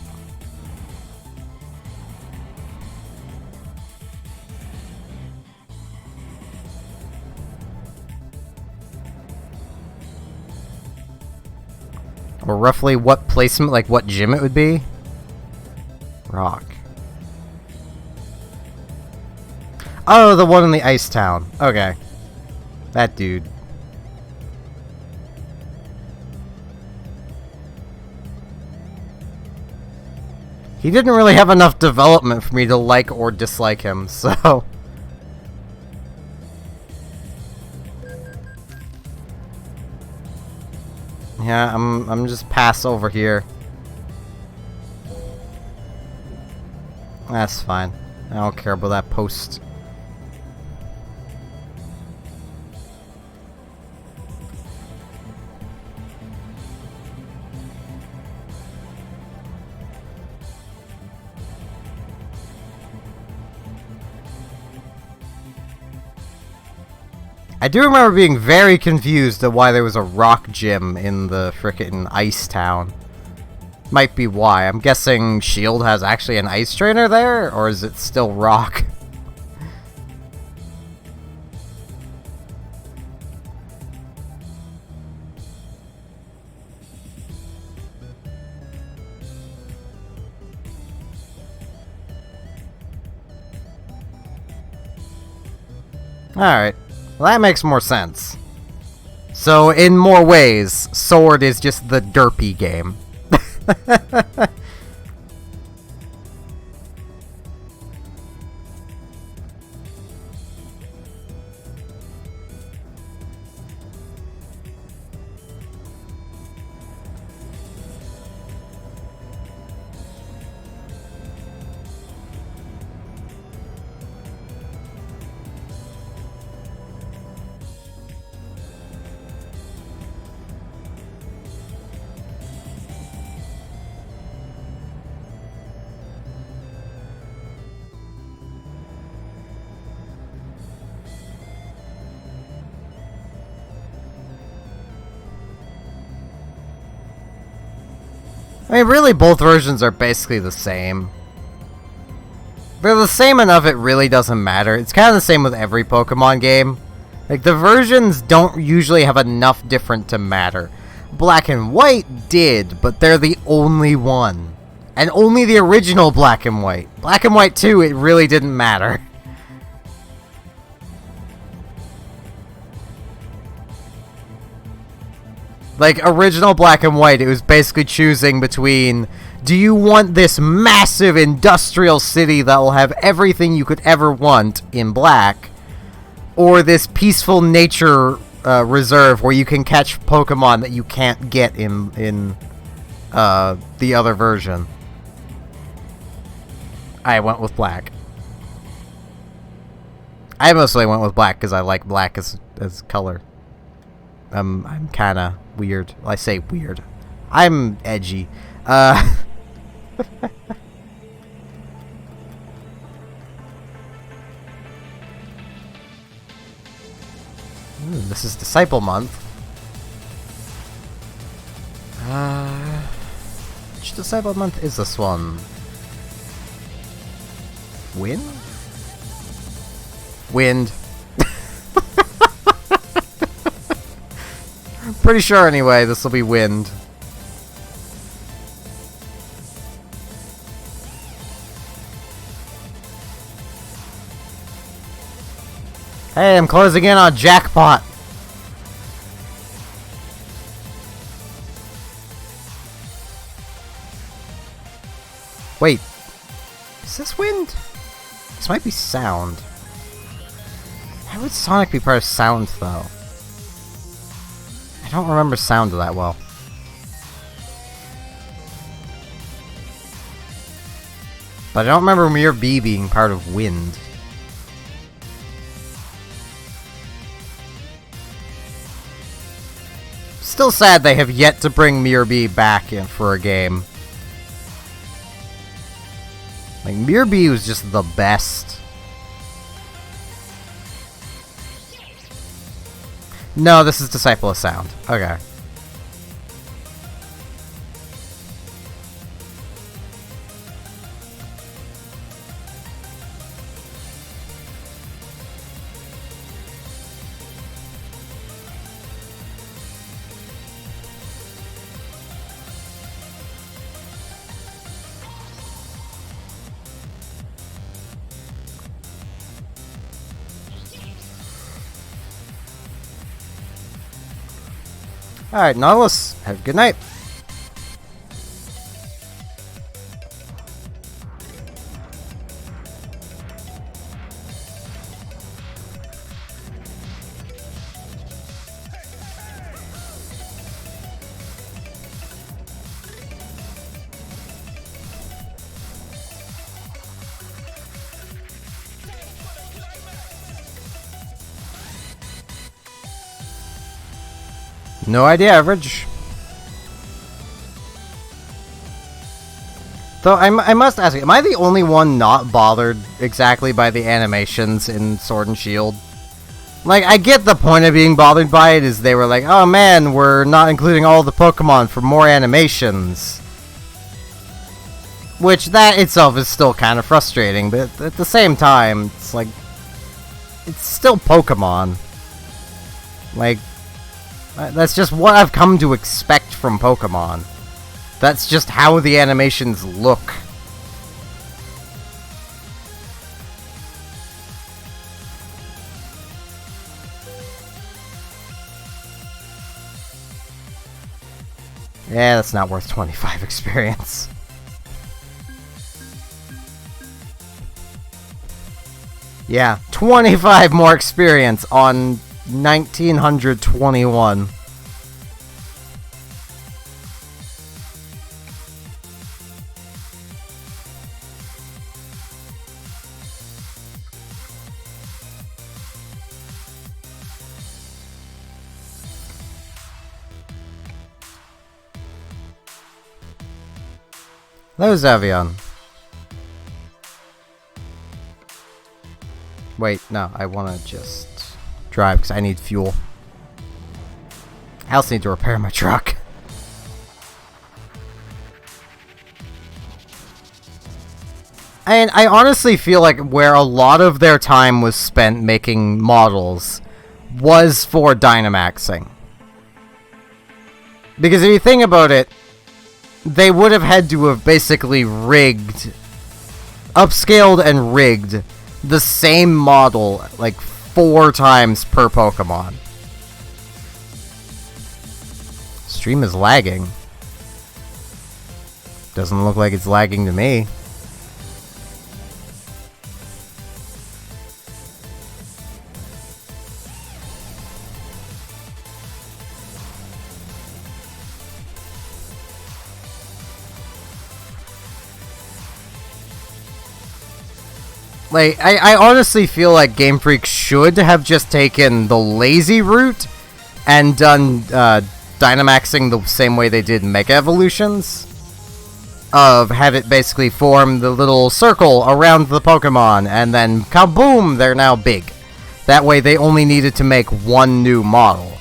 Or roughly what placement, like what gym it would be? Rock. Oh, the one in the Ice Town. Okay. That dude. He didn't really have enough development for me to like or dislike him, so... yeah, I'm just pass over here. That's fine. I don't care about that post. I do remember being very confused at why there was a rock gym in the frickin' Ice Town. Might be why. I'm guessing Shield has actually an ice trainer there, or is it still rock? Alright. Well, that makes more sense. So, in more ways, Sword is just the derpy game. I mean, really, both versions are basically the same. They're the same enough it really doesn't matter. It's kind of the same with every Pokemon game. Like, the versions don't usually have enough different to matter. Black and White did, but they're the only one. And only the original Black and White. Black and White 2, it really didn't matter. Like, original Black and White, it was basically choosing between, do you want this massive industrial city that will have everything you could ever want in Black, or this peaceful nature reserve where you can catch Pokemon that you can't get in the other version? I went with Black. I mostly went with Black because I like Black as color. I'm kind of weird. I say weird. I'm edgy. Ooh, this is Disciple Month. Which Disciple Month is this one? Wind? Pretty sure anyway, this will be Wind. Hey, I'm closing in on Jackpot. Wait, is this Wind? This might be Sound. How would Sonic be part of Sound, though? I don't remember Sound that well. But I don't remember Mirror B being part of Wind. Still sad they have yet to bring Mirror B back in for a game. Like, Mirror B was just the best. No, this is Disciple of Sound. Okay. Alright, Nautilus, have a good night. No idea, average. Though I must ask you, am I the only one not bothered exactly by the animations in Sword and Shield? Like, I get the point of being bothered by it is they were like, oh man, we're not including all the Pokemon for more animations. Which, that itself is still kind of frustrating, but at the same time, it's like, it's still Pokemon. Like, that's just what I've come to expect from Pokemon. That's just how the animations look. Yeah, that's not worth 25 experience. Yeah, 25 more experience on 1921. Hello, Zavion. Wait, no, I want to just drive because I need fuel. I also need to repair my truck. And I honestly feel like where a lot of their time was spent making models was for Dynamaxing. Because if you think about it, they would have had to have basically rigged, upscaled and rigged the same model like 4 times per Pokemon. Stream is lagging. Doesn't look like it's lagging to me. Like, I honestly feel like Game Freak should have just taken the lazy route and done Dynamaxing the same way they did Mega Evolutions. Of have it basically form the little circle around the Pokemon, and then kaboom, they're now big. That way they only needed to make one new model.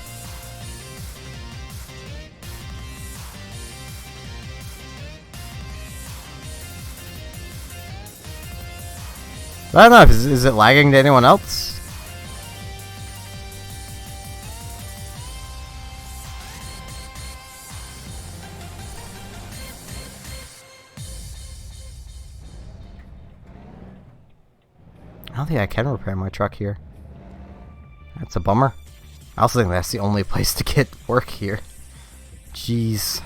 I don't know, is it lagging to anyone else? I don't think I can repair my truck here. That's a bummer. I also think that's the only place to get work here. Jeez.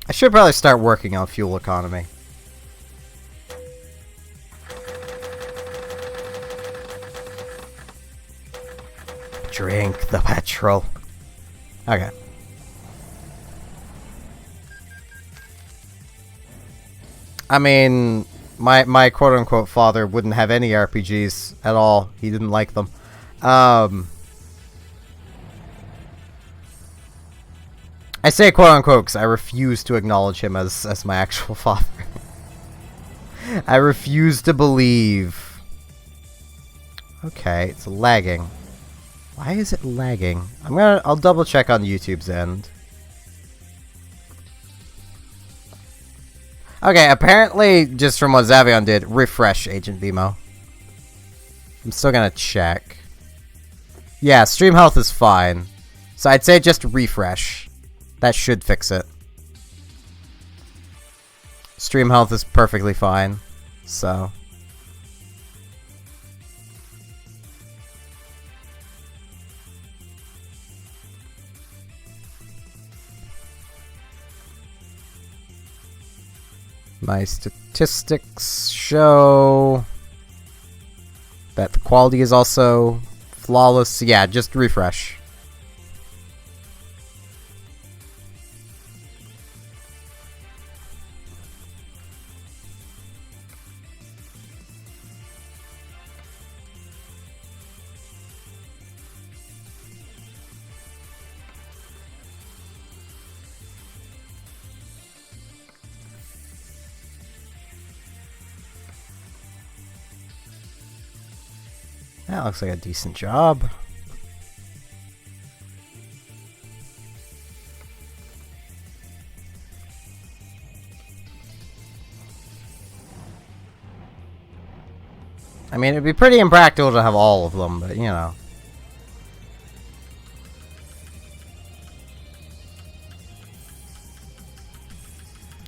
I should probably start working on fuel economy. Drink the petrol. Okay. I mean, my quote-unquote father wouldn't have any RPGs at all. He didn't like them. I say quote-unquote because I refuse to acknowledge him as my actual father. I refuse to believe. Okay, it's lagging. Why is it lagging? I'll double check on YouTube's end. Okay, apparently, just from what Zavion did, refresh Agent Vimo. I'm still gonna check. Yeah, stream health is fine. So I'd say just refresh. That should fix it. Stream health is perfectly fine. So. My statistics show that the quality is also flawless. Yeah, just refresh. That looks like a decent job. I mean, it'd be pretty impractical to have all of them, but you know.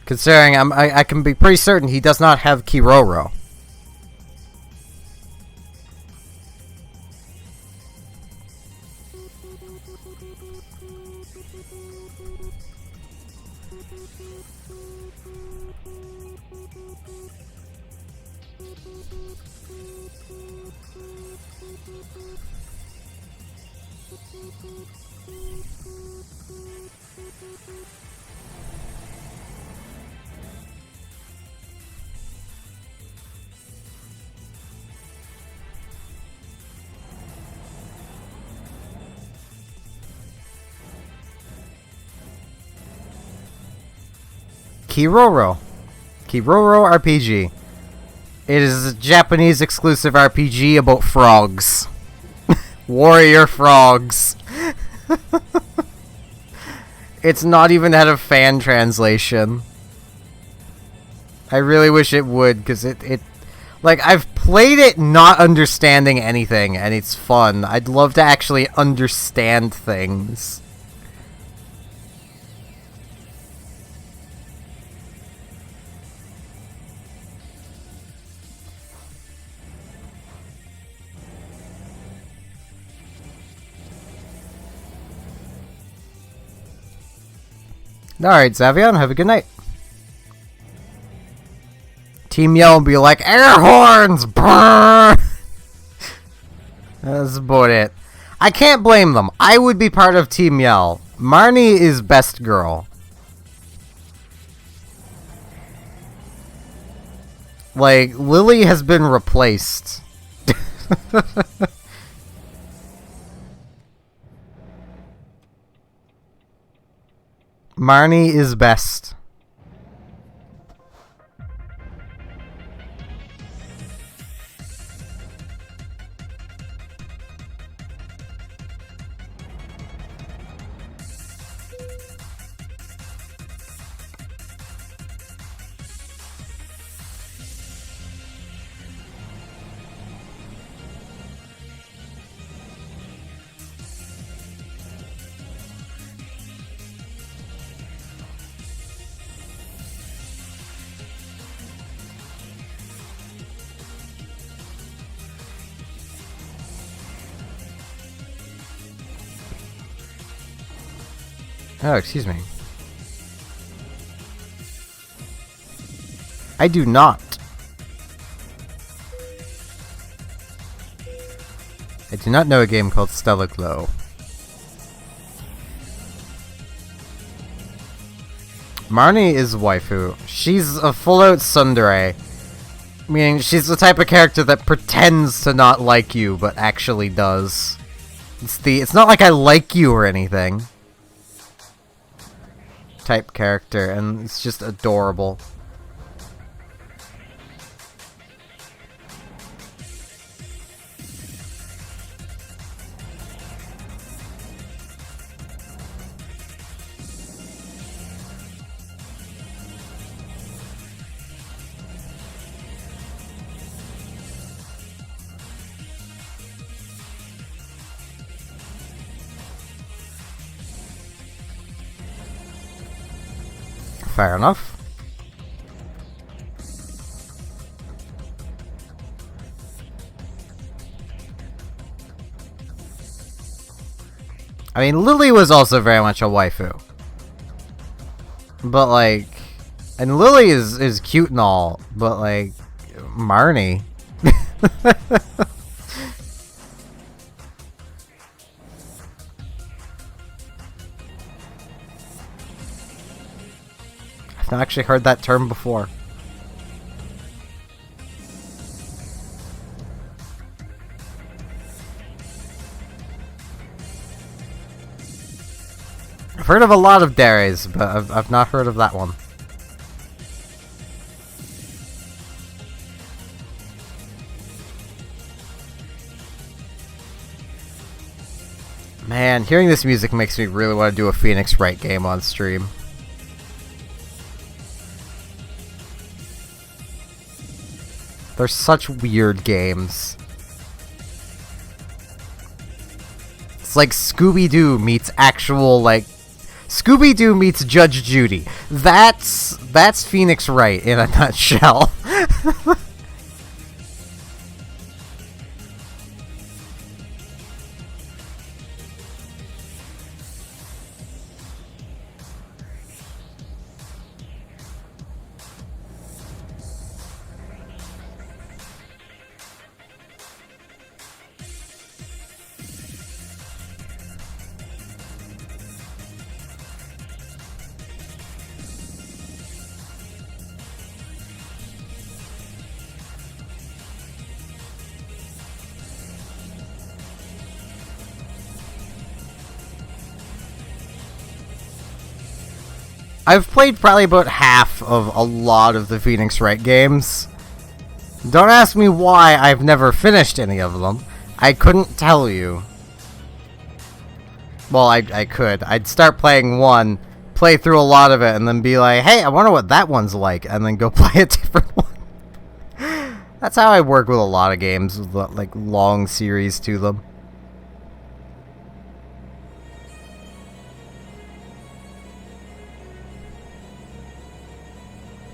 Considering I can be pretty certain he does not have Kiroro. Kiroro RPG. It is a Japanese exclusive RPG about frogs. Warrior frogs. It's not even had a fan translation. I really wish it would, because it like, I've played it not understanding anything, and it's fun. I'd love to actually understand things. Alright, Xavion, have a good night. Team Yell will be like, air horns! Brrr! That's about it. I can't blame them. I would be part of Team Yell. Marnie is best girl. Like, Lily has been replaced. Marnie is best. Oh, excuse me. I do not. I do not know a game called Stellar Glow. Marnie is waifu. She's a full-out tsundere. Meaning she's the type of character that pretends to not like you, but actually does. It's not like I like you or anything. Type character, and it's just adorable. Fair enough. I mean, Lily was also very much a waifu. But, like... And Lily is cute and all, but, like... Marnie... I've not actually heard that term before. I've heard of a lot of Deres, but I've not heard of that one. Man, hearing this music makes me really want to do a Phoenix Wright game on stream. They're such weird games. It's like Scooby-Doo meets actual, like, Scooby-Doo meets Judge Judy. That's Phoenix Wright in a nutshell. I've played probably about half of a lot of the Phoenix Wright games. Don't ask me why I've never finished any of them. I couldn't tell you. Well, I could. I'd start playing one, play through a lot of it, and then be like, hey, I wonder what that one's like, and then go play a different one. That's how I work with a lot of games, with like long series to them.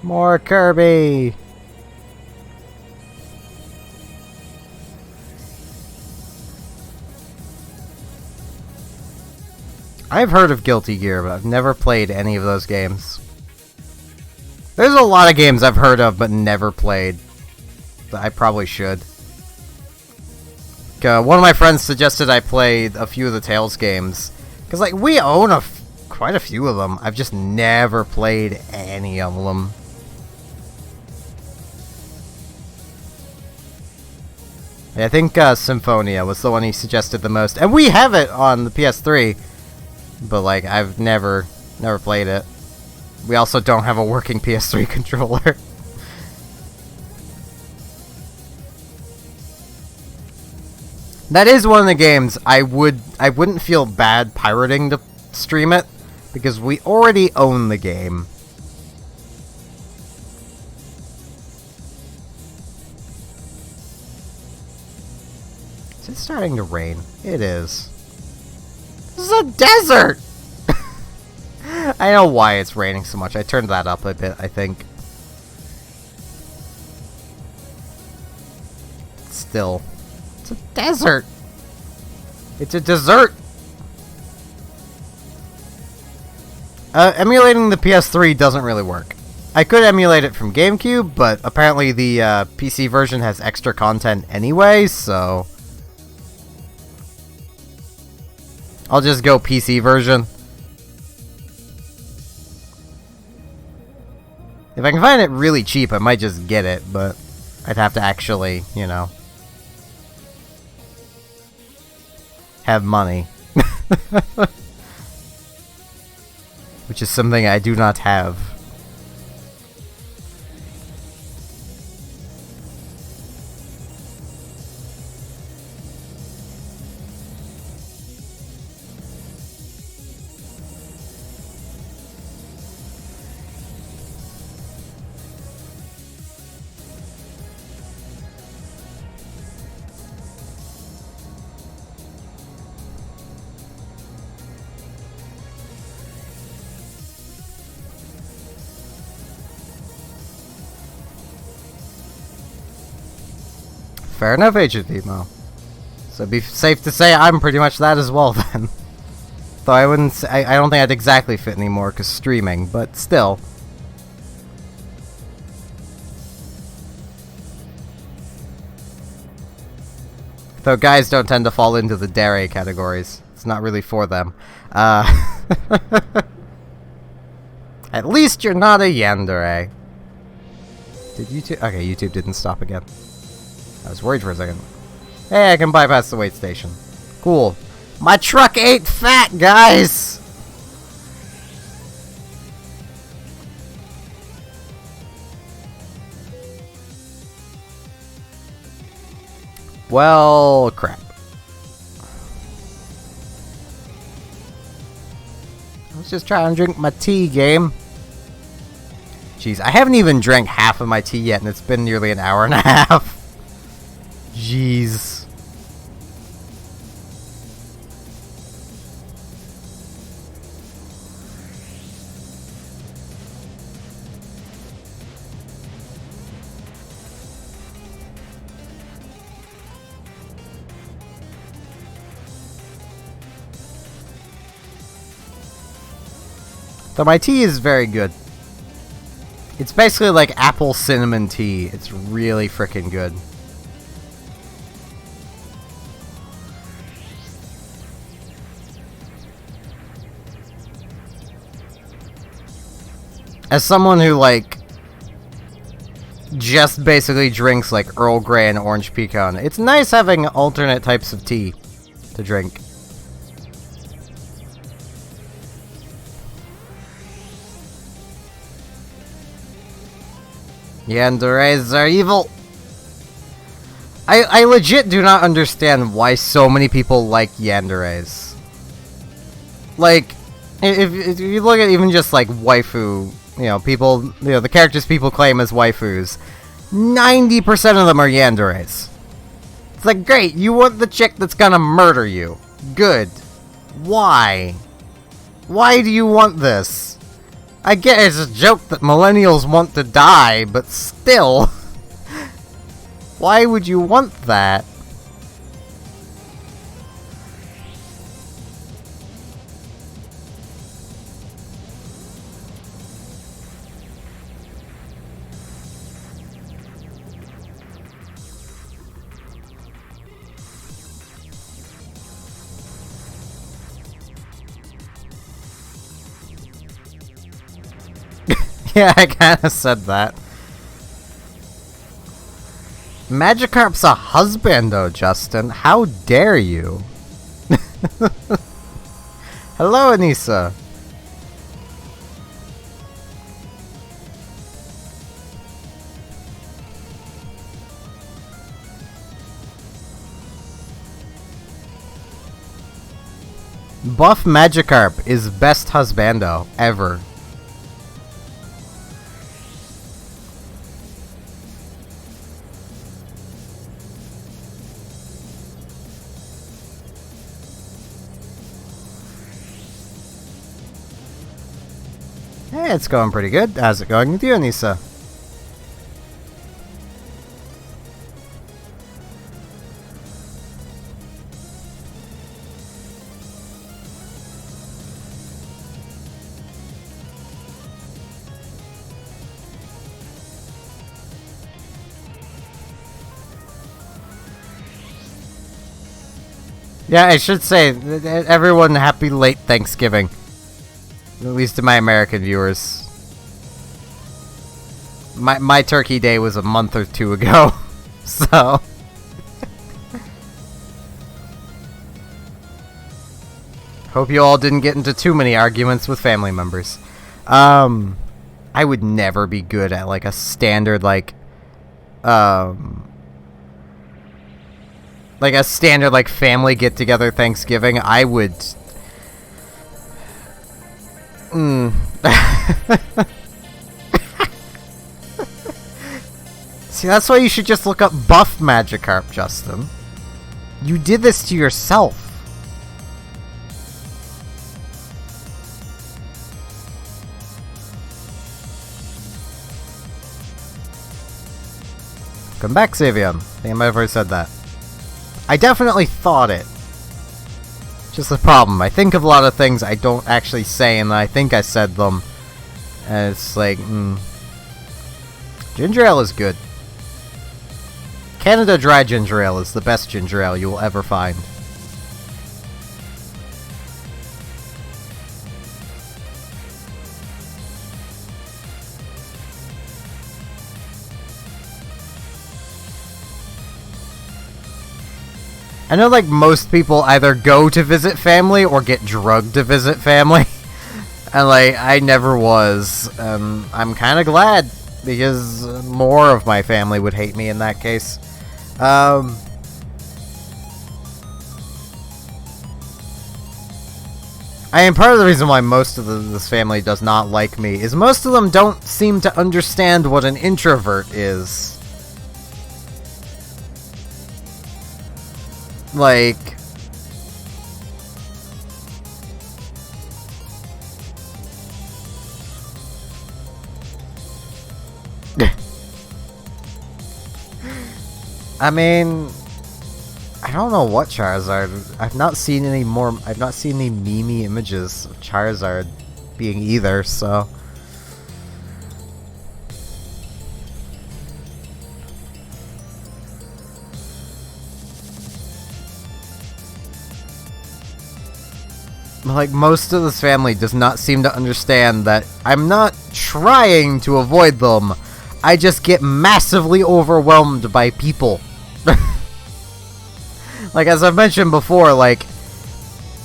More Kirby! I've heard of Guilty Gear, but I've never played any of those games. There's a lot of games I've heard of, but never played. That I probably should. One of my friends suggested I play a few of the Tales games. Because, like, we own quite a few of them. I've just never played any of them. I think Symphonia was the one he suggested the most. And we have it on the PS3. But, like, I've never played it. We also don't have a working PS3 controller. That is one of the games I wouldn't feel bad pirating to stream it. Because we already own the game. Is it starting to rain? It is. This is a desert! I know why it's raining so much. I turned that up a bit, I think. Still. It's a desert! It's a dessert! Emulating the PS3 doesn't really work. I could emulate it from GameCube, but apparently the PC version has extra content anyway, so... I'll just go PC version. If I can find it really cheap, I might just get it, but I'd have to actually, you know, have money. Which is something I do not have. Fair enough, Agent Emo. So it'd be safe to say I'm pretty much that as well, then. Though I wouldn't say, I don't think I'd exactly fit anymore, because streaming, but still. Though guys don't tend to fall into the dere categories. It's not really for them. At least you're not a yandere. Did YouTube... Okay, YouTube didn't stop again. I was worried for a second. Hey, I can bypass the wait station. Cool. My truck ain't fat, guys! Well, crap. I was just trying to drink my tea, game. Jeez, I haven't even drank half of my tea yet, and it's been nearly an hour and a half. Jeez. Though my tea is very good. It's basically like apple cinnamon tea. It's really freaking good. As someone who, like, just basically drinks, like, Earl Grey and orange pecan, it's nice having alternate types of tea to drink. Yanderes are evil! I legit do not understand why so many people like yanderes. Like, if you look at even just, like, waifu, you know, people, you know, the characters people claim as waifus, 90% of them are yanderes. It's like, great, you want the chick that's gonna murder you. Good. Why? Why do you want this? I get it's a joke that millennials want to die, but still. Why would you want that? Yeah, I kinda said that. Magikarp's a husbando, Justin. How dare you? Hello, Anissa. Buff Magikarp is best husbando ever. Hey, it's going pretty good. How's it going with you, Anissa? Yeah, I should say, everyone happy late Thanksgiving. At least to my American viewers. My turkey day was a month or two ago, so... Hope you all didn't get into too many arguments with family members. I would never be good at, like, a standard, like a standard, like, family get-together Thanksgiving. I would... See, that's why you should just look up Buff Magikarp, Justin. You did this to yourself. Come back, Savion. I think I might have already said that. I definitely thought it. Just the problem. I think of a lot of things I don't actually say, and I think I said them. And it's like, Ginger ale is good. Canada Dry Ginger Ale is the best ginger ale you will ever find. I know, like, most people either go to visit family or get drugged to visit family. And, like, I never was. I'm kind of glad, because more of my family would hate me in that case. I mean, part of the reason why most of this family does not like me is most of them don't seem to understand what an introvert is. Like... I mean... I don't know what Charizard... I've not seen any meme images of Charizard. being either, so... Like, most of this family does not seem to understand that I'm not trying to avoid them. I just get massively overwhelmed by people. Like, as I've mentioned before, like,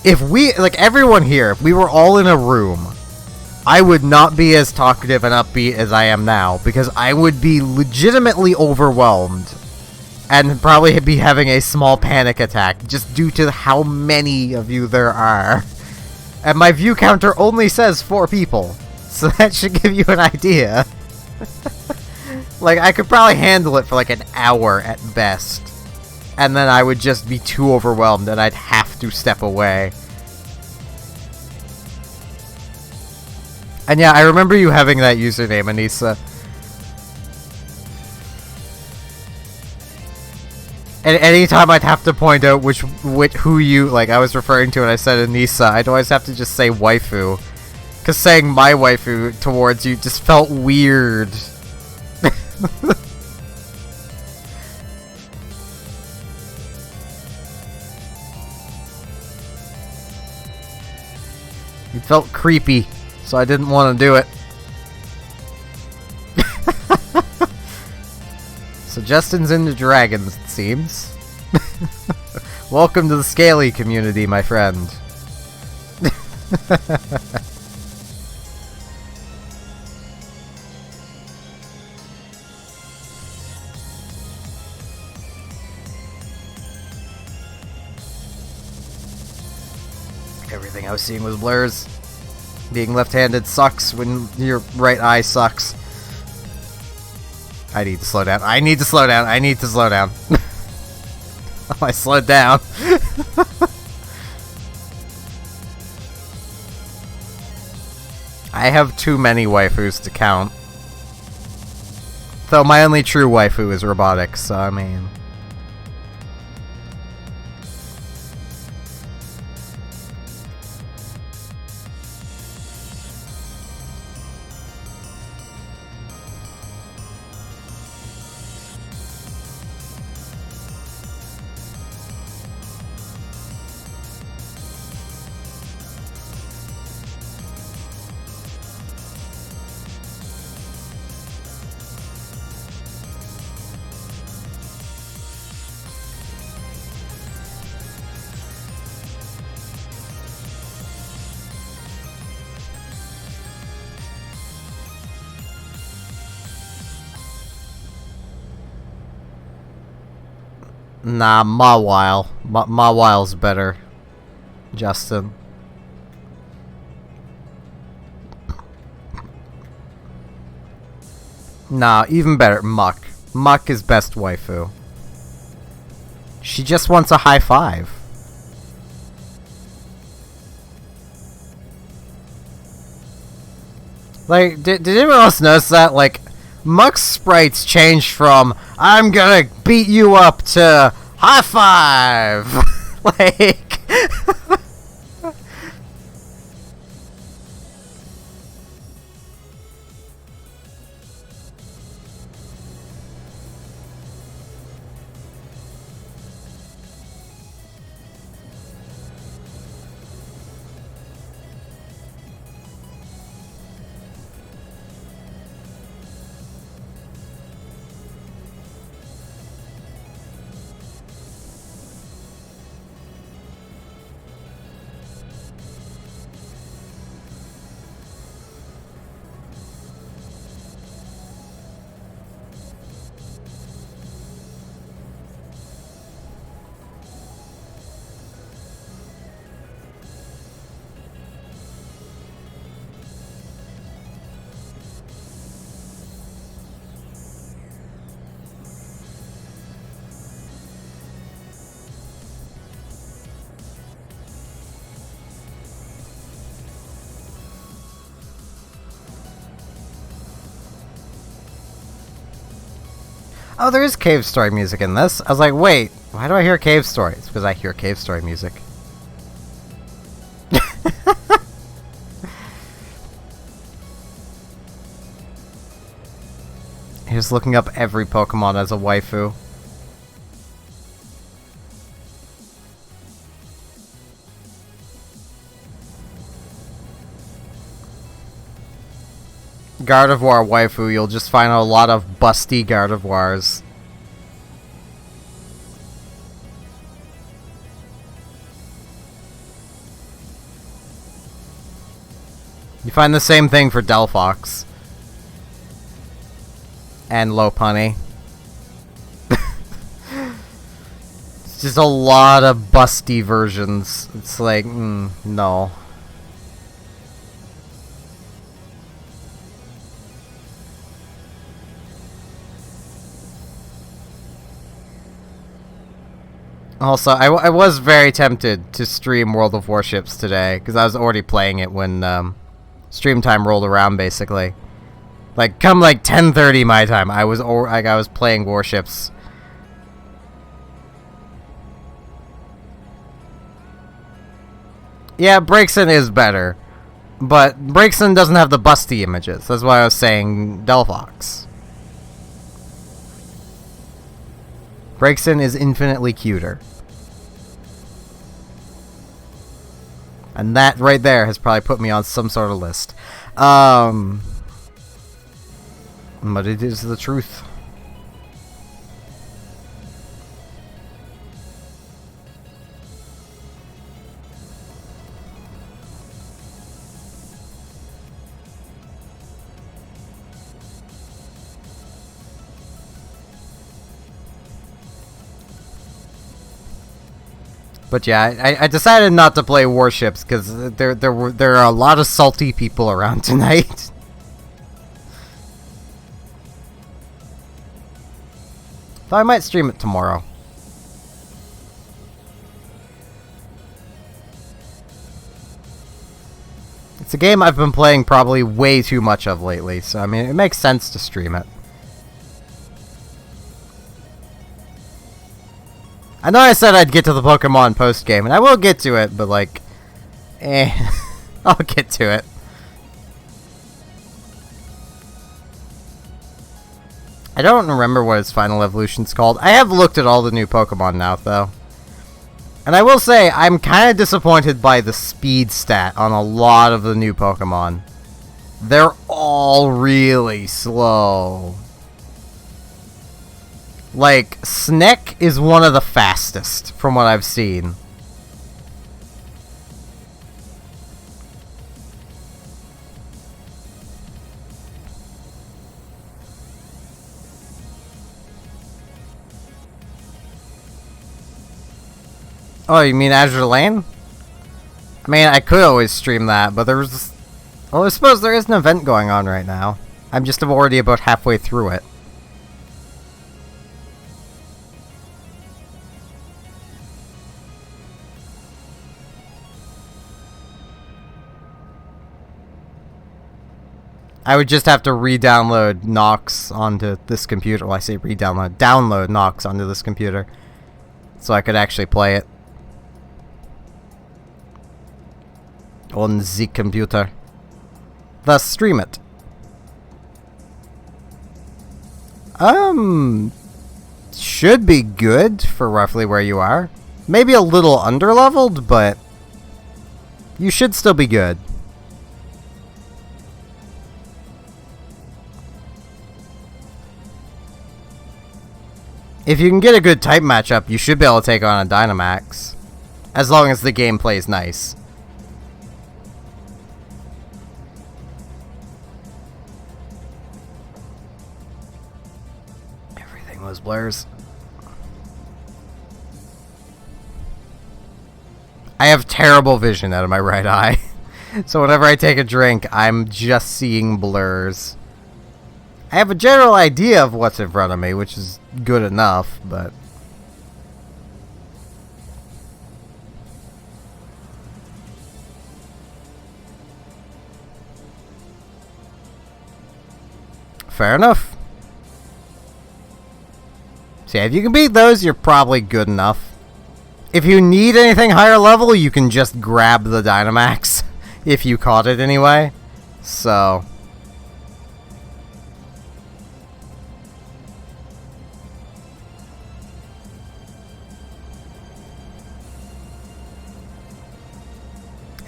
if we, like, everyone here, if we were all in a room, I would not be as talkative and upbeat as I am now, because I would be legitimately overwhelmed. And probably be having a small panic attack, just due to how many of you there are. And my view counter only says 4 people, so that should give you an idea. Like, I could probably handle it for like an hour at best. And then I would just be too overwhelmed and I'd have to step away. And yeah, I remember you having that username, Anissa. And anytime I'd have to point out who you, like, I was referring to when I said Anissa, I'd always have to just say waifu. Because saying my waifu towards you just felt weird. It felt creepy, so I didn't want to do it. So Justin's into dragons, it seems. Welcome to the Scaly community, my friend. Everything I was seeing was blurs. Being left-handed sucks when your right eye sucks. I need to slow down. I need to slow down. I need to slow down. Oh, I slowed down. I have too many waifus to count. Though my only true waifu is robotics, so I mean... Nah, Mawile. Mawile's better, Justin. Nah, even better, Muck. Muck is best waifu. She just wants a high five. Like, did anyone else notice that? Like, Muck's sprites changed from "I'm gonna beat you up" to "high five." Like, oh, there is Cave Story music in this. I was like, wait, why do I hear Cave Story? It's because I hear Cave Story music. He's looking up every Pokemon as a waifu. Gardevoir waifu, you'll just find a lot of busty Gardevoirs. You find the same thing for Delphox. And Lopunny. It's just a lot of busty versions. It's like, no. Also, I was very tempted to stream World of Warships today, because I was already playing it when stream time rolled around, basically. Like, come like 10:30 my time, I was playing Warships. Yeah, Braixen is better, but Braixen doesn't have the busty images. That's why I was saying Delphox. Braixen is infinitely cuter. And that right there has probably put me on some sort of list. But it is the truth. But yeah, I decided not to play Warships because there are a lot of salty people around tonight. Though I might stream it tomorrow. It's a game I've been playing probably way too much of lately, so I mean it makes sense to stream it. I know I said I'd get to the Pokemon post-game, and I will get to it, but like... I'll get to it. I don't remember what its final evolution's called. I have looked at all the new Pokemon now, though. And I will say, I'm kind of disappointed by the speed stat on a lot of the new Pokemon. They're all really slow. Like, Sneck is one of the fastest, from what I've seen. Oh, you mean Azure Lane? I mean, I could always stream that, but there's... Well, I suppose there is an event going on right now. I'm just already about halfway through it. I would just have to re-download Nox onto this computer. Well, I say re-download. Download Nox onto this computer. So I could actually play it. On the computer. Thus stream it. Should be good for roughly where you are. Maybe a little underleveled, but you should still be good. If you can get a good type matchup, you should be able to take on a Dynamax. As long as the game plays nice. Everything was blurs. I have terrible vision out of my right eye. So whenever I take a drink, I'm just seeing blurs. I have a general idea of what's in front of me, which is good enough, but... Fair enough. So yeah, if you can beat those, you're probably good enough. If you need anything higher level, you can just grab the Dynamax. If you caught it anyway. So...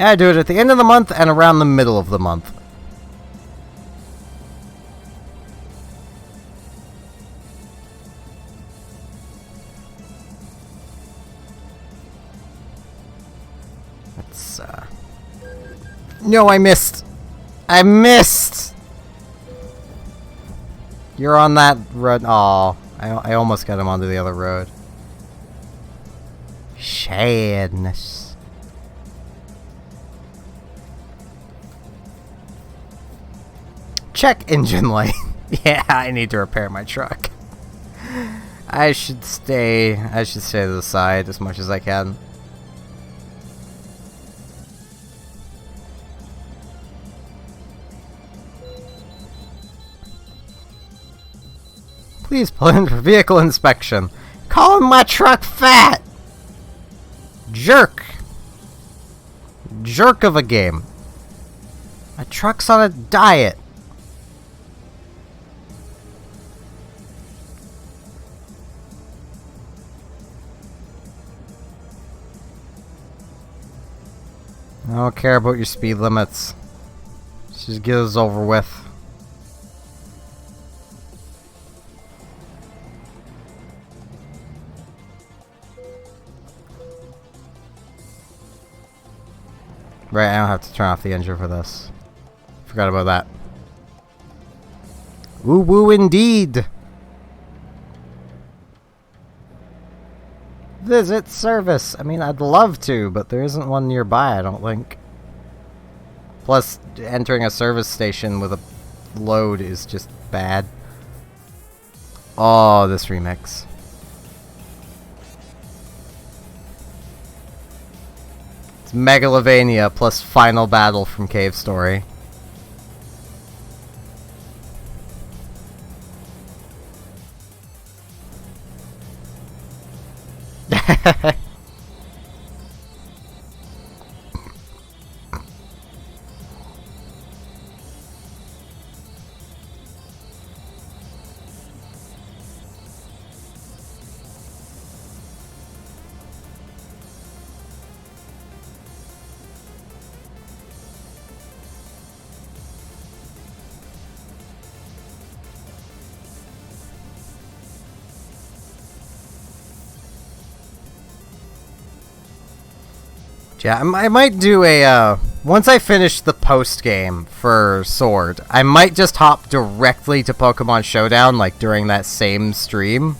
And I do it at the end of the month and around the middle of the month. Let's, No, I missed! I missed! You're on that road. Aw, I almost got him onto the other road. Shadness. Check engine light. Yeah, I need to repair my truck. I should stay to the side as much as I can. Please pull in for vehicle inspection. Calling my truck fat! Jerk! Jerk of a game. My truck's on a diet. I don't care about your speed limits. Just get this over with. Right, I don't have to turn off the engine for this. Forgot about that. Woo woo indeed! Visit service! I mean, I'd love to, but there isn't one nearby, I don't think. Plus, entering a service station with a load is just bad. Oh, this remix. Megalovania plus Final Battle from Cave Story. Yeah, I might do a, once I finish the post-game for Sword, I might just hop directly to Pokemon Showdown, like, during that same stream.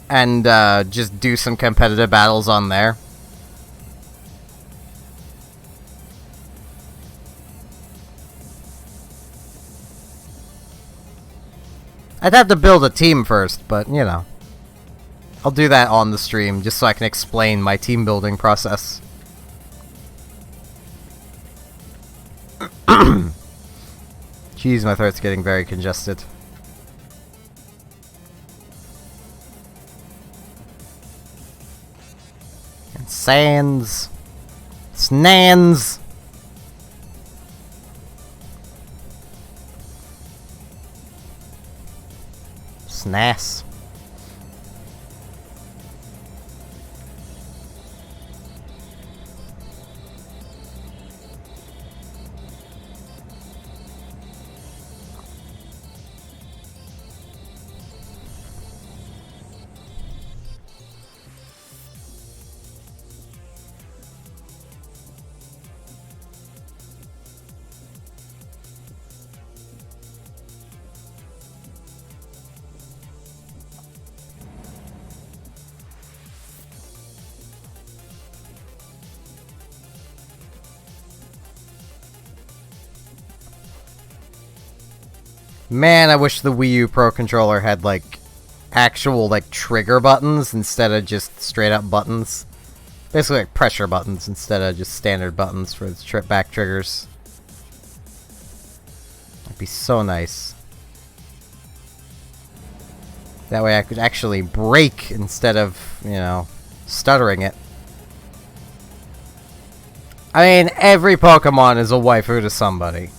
And, just do some competitive battles on there. I'd have to build a team first, but, you know. I'll do that on the stream, just so I can explain my team building process. Jeez, my throat's getting very congested. And Sans. Snans. SNAS. Man, I wish the Wii U Pro Controller had, like, actual, like, trigger buttons instead of just straight-up buttons. Basically, like, pressure buttons instead of just standard buttons for the back triggers. That'd be so nice. That way I could actually brake instead of, you know, stuttering it. I mean, every Pokemon is a waifu to somebody.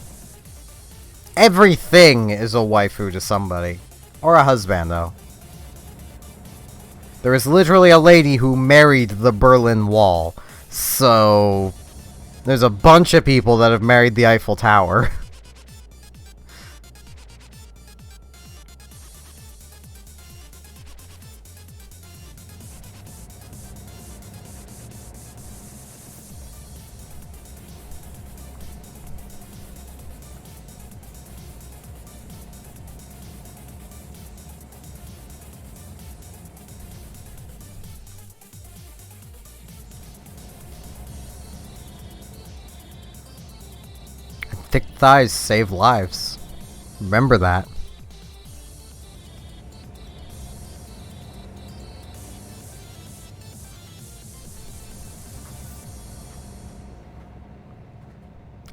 Everything is a waifu to somebody. Or a husband, though. There is literally a lady who married the Berlin Wall. So, there's a bunch of people that have married the Eiffel Tower. Thick thighs save lives. Remember that.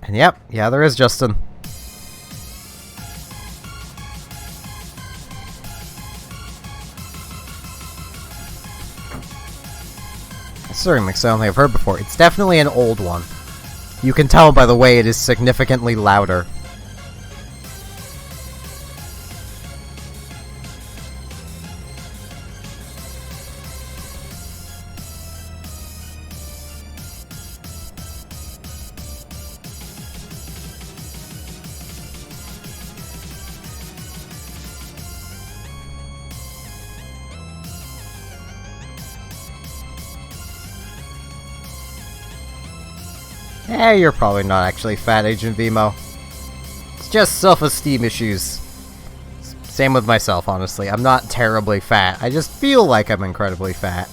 And yep, yeah, there is Justin. This is a remix I only have heard before. It's definitely an old one. You can tell by the way it is significantly louder. Eh, you're probably not actually fat, Agent Vimo. It's just self-esteem issues. Same with myself, honestly. I'm not terribly fat. I just feel like I'm incredibly fat.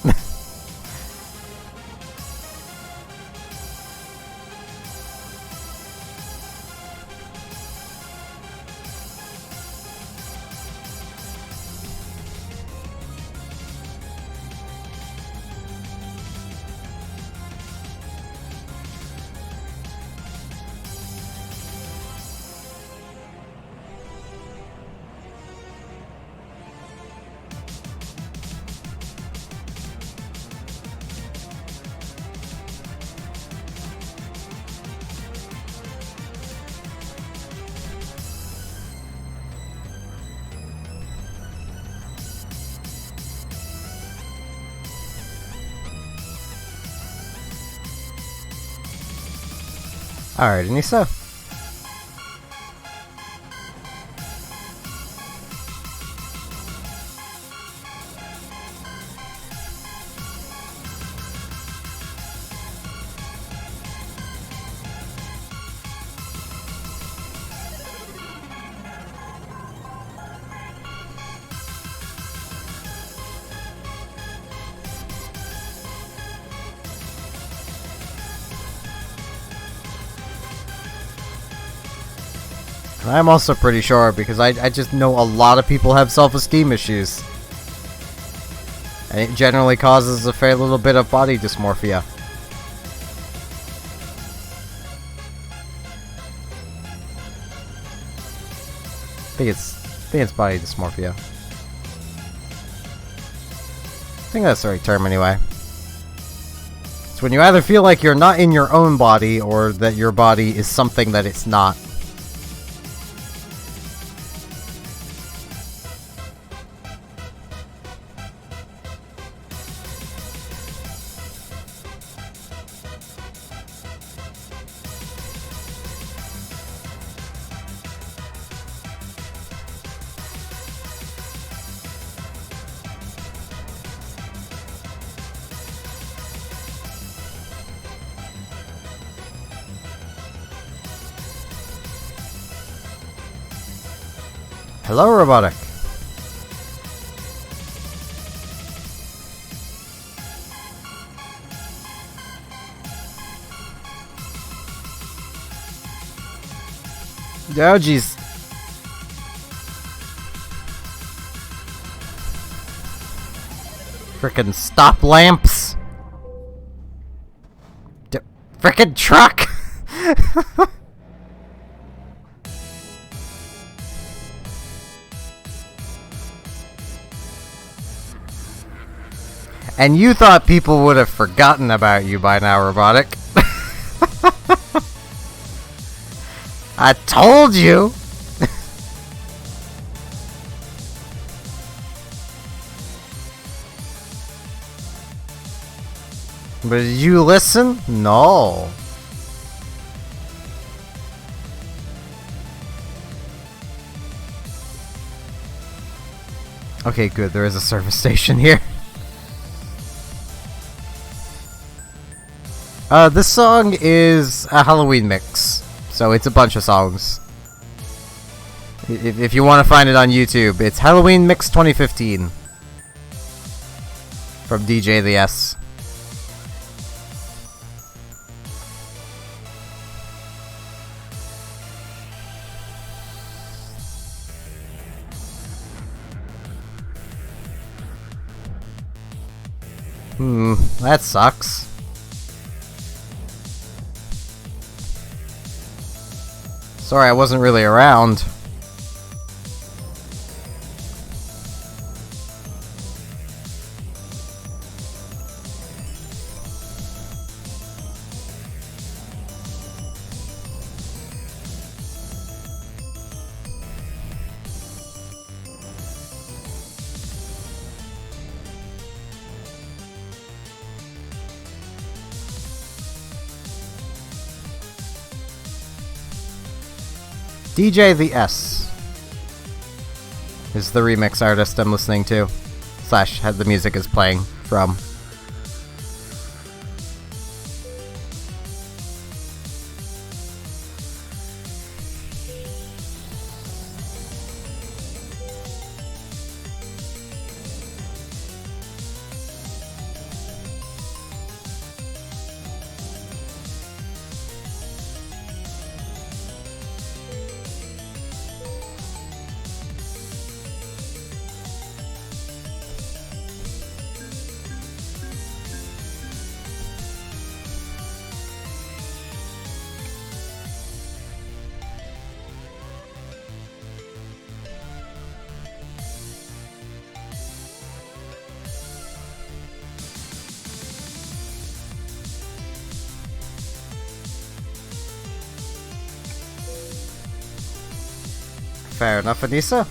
Alright, Anissa. I'm also pretty sure because I just know a lot of people have self-esteem issues. And it generally causes a fair little bit of body dysmorphia. I think it's body dysmorphia. I think that's the right term anyway. It's when you either feel like you're not in your own body or that your body is something that it's not. Hello, Robotic. Oh, jeez. Frickin' stop lamps. Frickin' truck. And you thought people would have forgotten about you by now, Robotic. I told you! But did you listen? No. Okay, good. There is a service station here. This song is a Halloween mix, so it's a bunch of songs. If you want to find it on YouTube, it's Halloween Mix 2015 from DJ the S. That sucks. Sorry, I wasn't really around. DJ the S is the remix artist I'm listening to, slash the music is playing from. Fair enough, Anissa.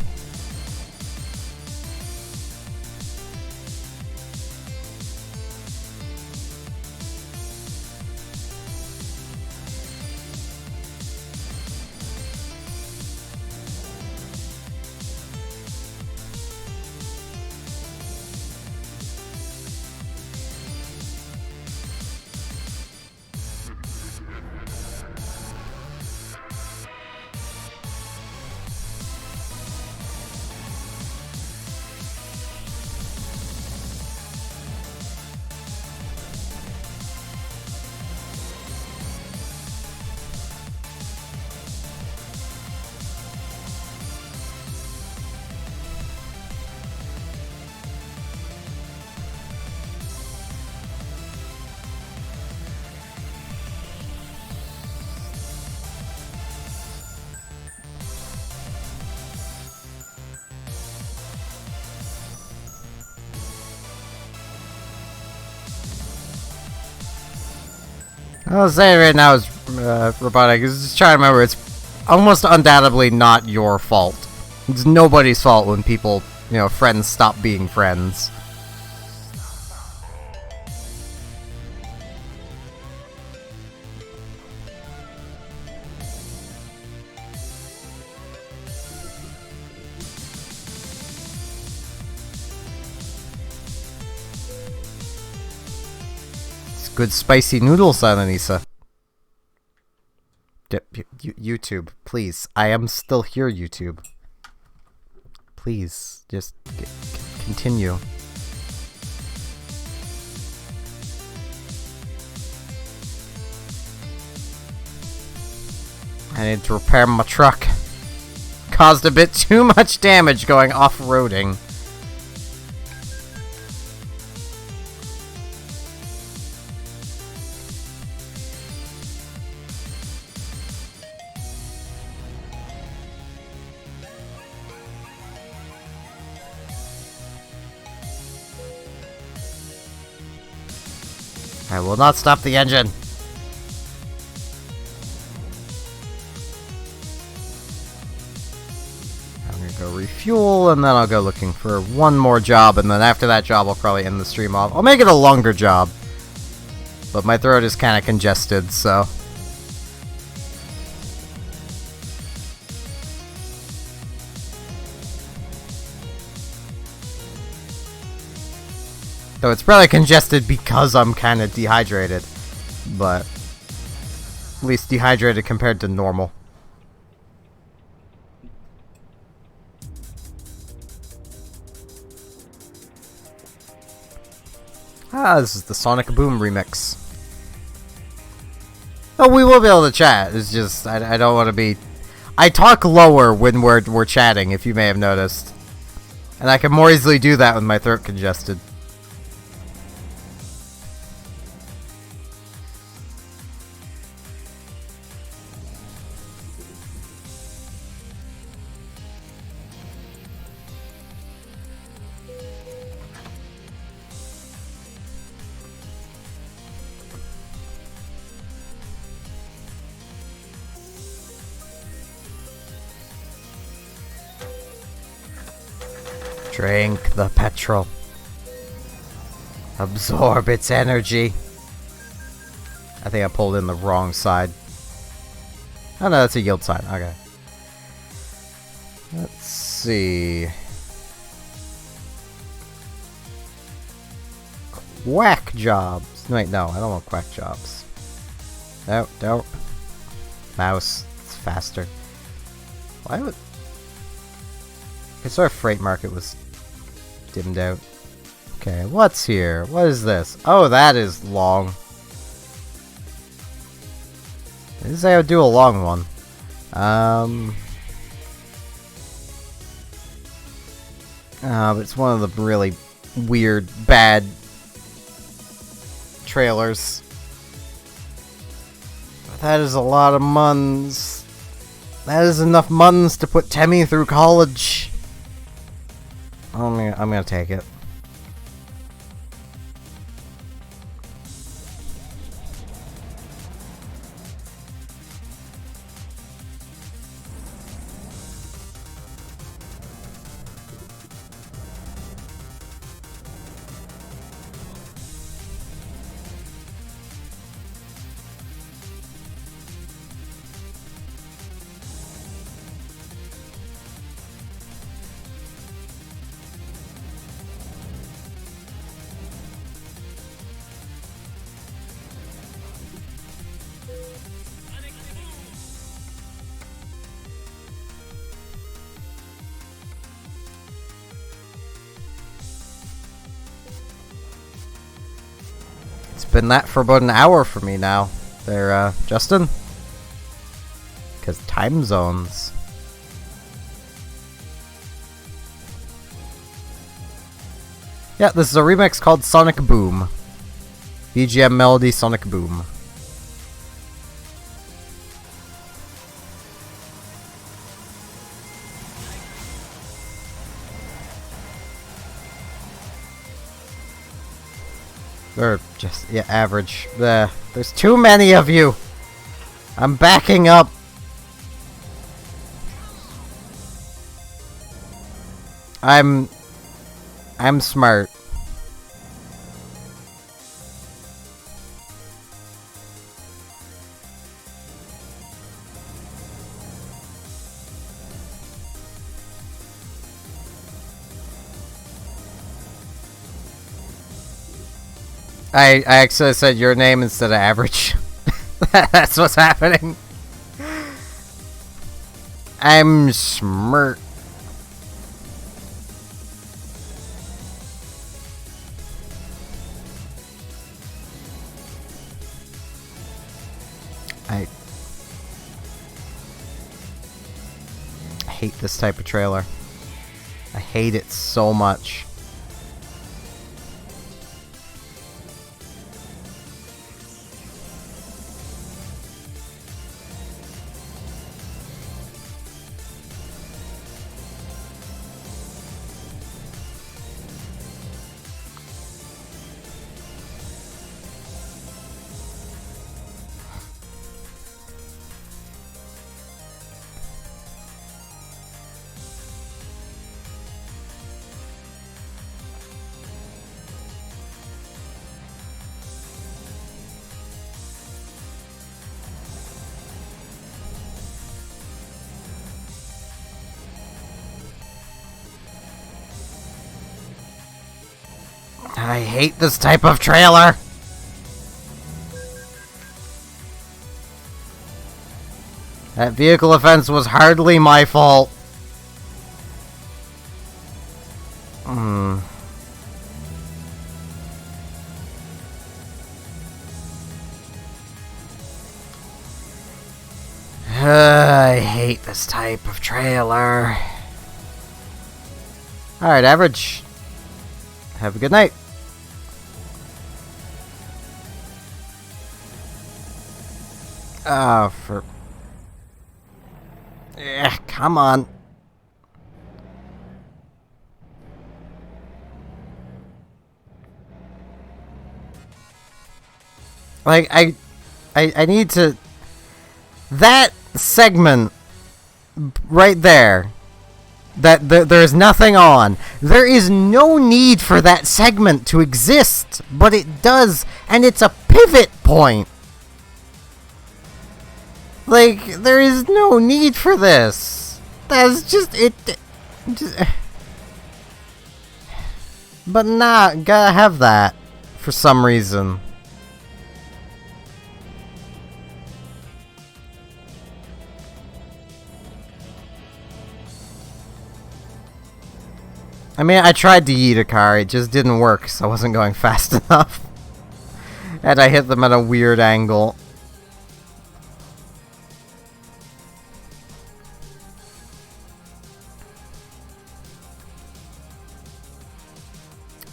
I'll say right now is robotic. Just trying to remember, it's almost undoubtedly not your fault. It's nobody's fault when people, friends stop being friends. Good spicy noodles on Anissa. YouTube, please. I am still here, YouTube. Please, just continue. I need to repair my truck. Caused a bit too much damage going off-roading. I will not stop the engine. I'm gonna go refuel, and then I'll go looking for one more job, and then after that job, I'll probably end the stream off. I'll make it a longer job. but my throat is kind of congested, so. Though it's probably congested because I'm kind of dehydrated, but at least dehydrated compared to normal. Ah, this is the Sonic Boom remix. Oh, we will be able to chat. It's just I don't want to be. I talk lower when we're chatting, if you may have noticed, and I can more easily do that with my throat congested. Drink the petrol. Absorb its energy. I think I pulled in the wrong side. Oh no, that's a yield side. Okay. Let's see. Quack jobs. Wait, no, I don't want quack jobs. No, don't. Mouse. It's faster. Why would... I saw our freight market was dimmed out. Okay, what's here? What is this? Oh, that is long. I didn't say I would do a long one. But it's one of the really weird, bad trailers. That is a lot of muns. That is enough muns to put Temmie through college. I'm gonna take it. It's been that for about an hour for me now. There, Justin? Because time zones. Yeah, this is a remix called Sonic Boom. BGM Melody Sonic Boom. Or just, yeah, average. There's too many of you! I'm backing up! I'm smart. I actually said your name instead of average. That's what's happening. I'm smart. I hate this type of trailer. I hate it so much. hate this type of trailer. That vehicle offense was hardly my fault. I hate this type of trailer. Alright, average. Have a good night. Yeah, come on. Like, I need to... That segment right there, that there's nothing on. There is no need for that segment to exist, but it does, and it's a pivot point. Like, there is no need for this. That's just it. But nah, gotta have that for some reason. I mean, I tried to yeet a car, it just didn't work, so I wasn't going fast enough. And I hit them at a weird angle.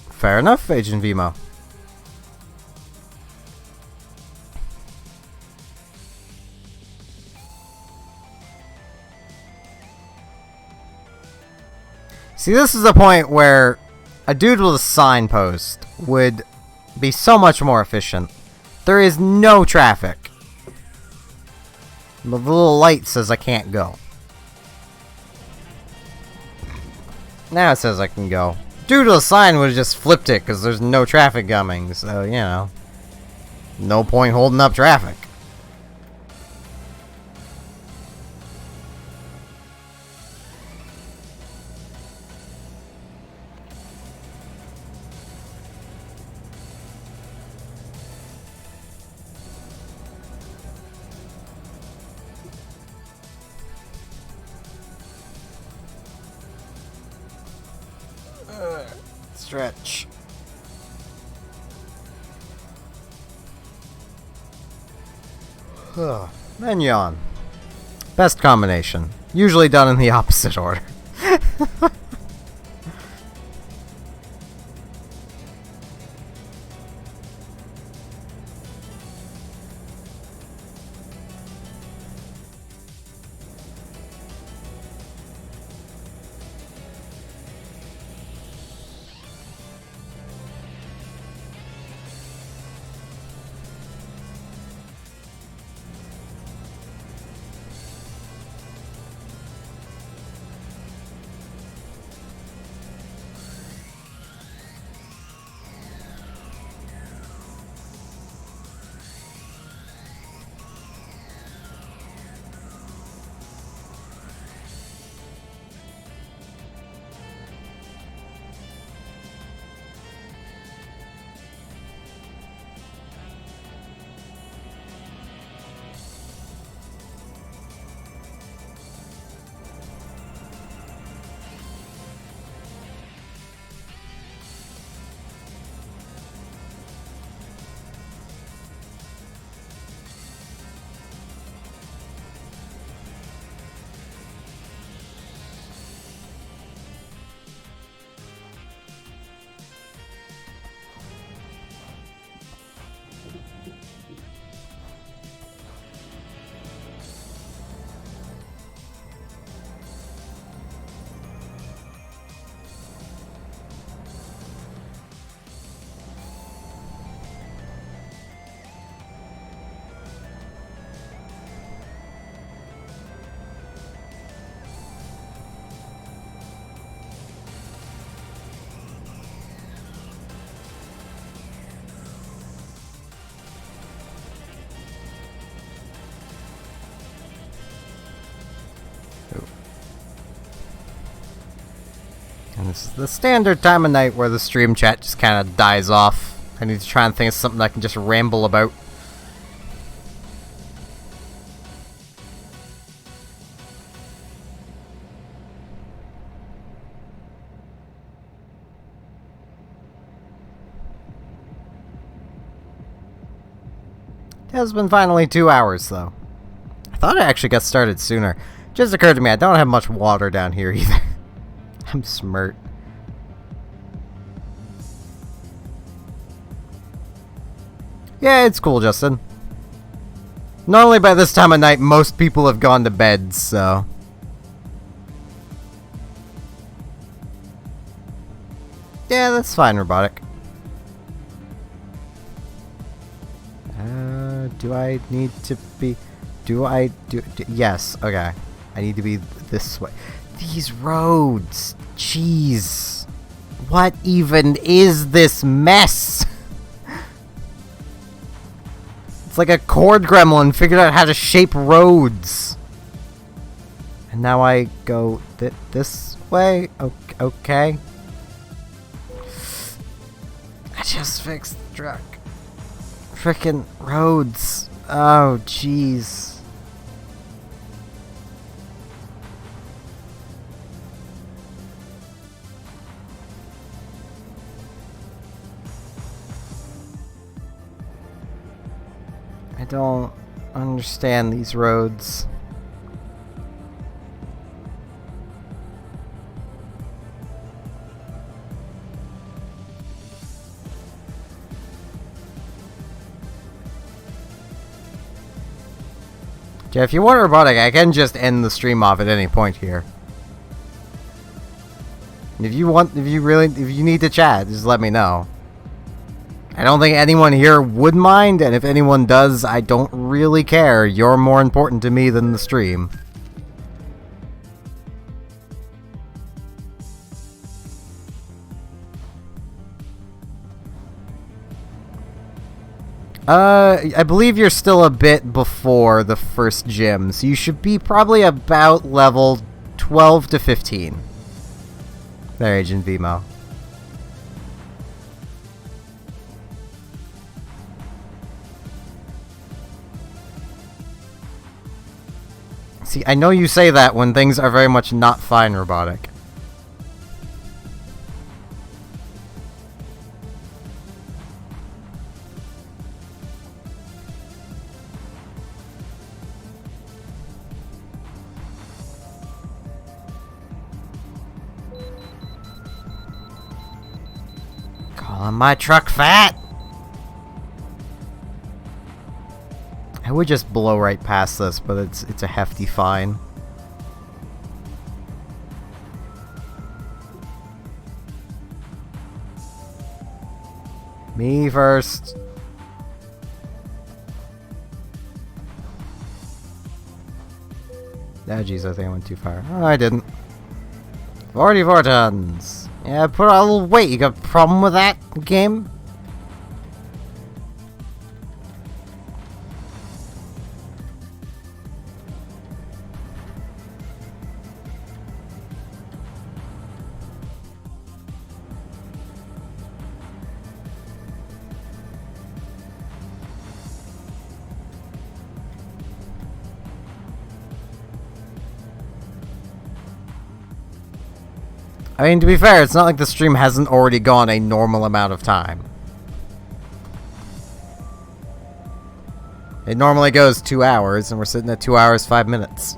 Fair enough, Agent Vimo. See, this is the point where a dude with a signpost would be so much more efficient. There is no traffic. But the little light says I can't go. Now it says I can go. Dude with a sign would have just flipped it because there's no traffic coming, so, you know. No point holding up traffic. Stretch. Then yawn. Best combination. Usually done in the opposite order. This is the standard time of night where the stream chat just kind of dies off. I need to try and think of something I can just ramble about. It has been finally 2 hours, though. I thought I actually got started sooner. Just occurred to me I don't have much water down here either. I'm smart. Yeah, it's cool, Justin. Normally by this time of night, most people have gone to bed, so... Yeah, that's fine, Robotic. Do I need to be... Yes, okay. I need to be this way. These roads! Jeez. What even is this mess? It's like a chord gremlin figured out how to shape roads. And now I go this way? Okay. I just fixed the truck. Frickin' roads. Oh, jeez. I don't understand these roads. Yeah, if you want Robotic, I can just end the stream off at any point here. If you need to chat, just let me know. I don't think anyone here would mind, and if anyone does, I don't really care. You're more important to me than the stream. I believe you're still a bit before the first gym, so you should be probably about level 12 to 15. There, Agent Vimo. See, I know you say that when things are very much not fine, Robotic. Calling my truck fat? I would just blow right past this, but it's a hefty fine. Me first. Ah, jeez, I think I went too far. Oh, I didn't. 44 tons. Yeah, put on a little weight. You got a problem with that, game? I mean, to be fair, it's not like the stream hasn't already gone a normal amount of time. It normally goes 2 hours, and we're sitting at 2 hours, 5 minutes.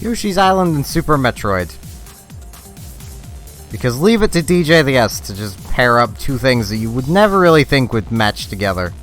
Yoshi's Island and Super Metroid. Because leave it to DJ the S to just pair up two things that you would never really think would match together.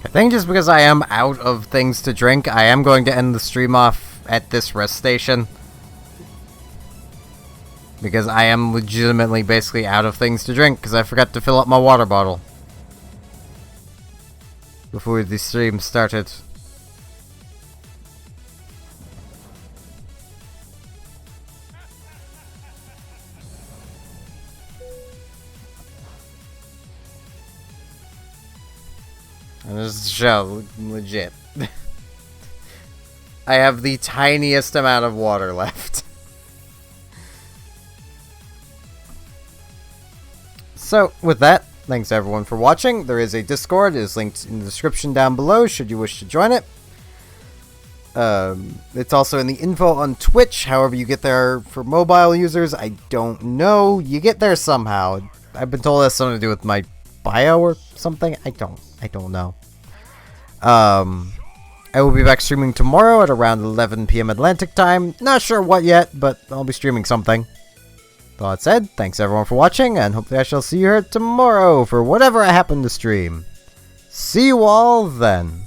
I think just because I am out of things to drink, I am going to end the stream off at this rest station. Because I am legitimately basically out of things to drink, because I forgot to fill up my water bottle before the stream started. And this is show legit. I have the tiniest amount of water left. So, with that, thanks everyone for watching. There is a Discord, it is linked in the description down below should you wish to join it. It's also in the info on Twitch, however you get there for mobile users, I don't know. You get there somehow. I've been told it has something to do with my bio or something. I don't know. I will be back streaming tomorrow at around 11 PM Atlantic time. Not sure what yet, but I'll be streaming something. With all that said, thanks everyone for watching, and hopefully I shall see you here tomorrow for whatever I happen to stream. See you all then.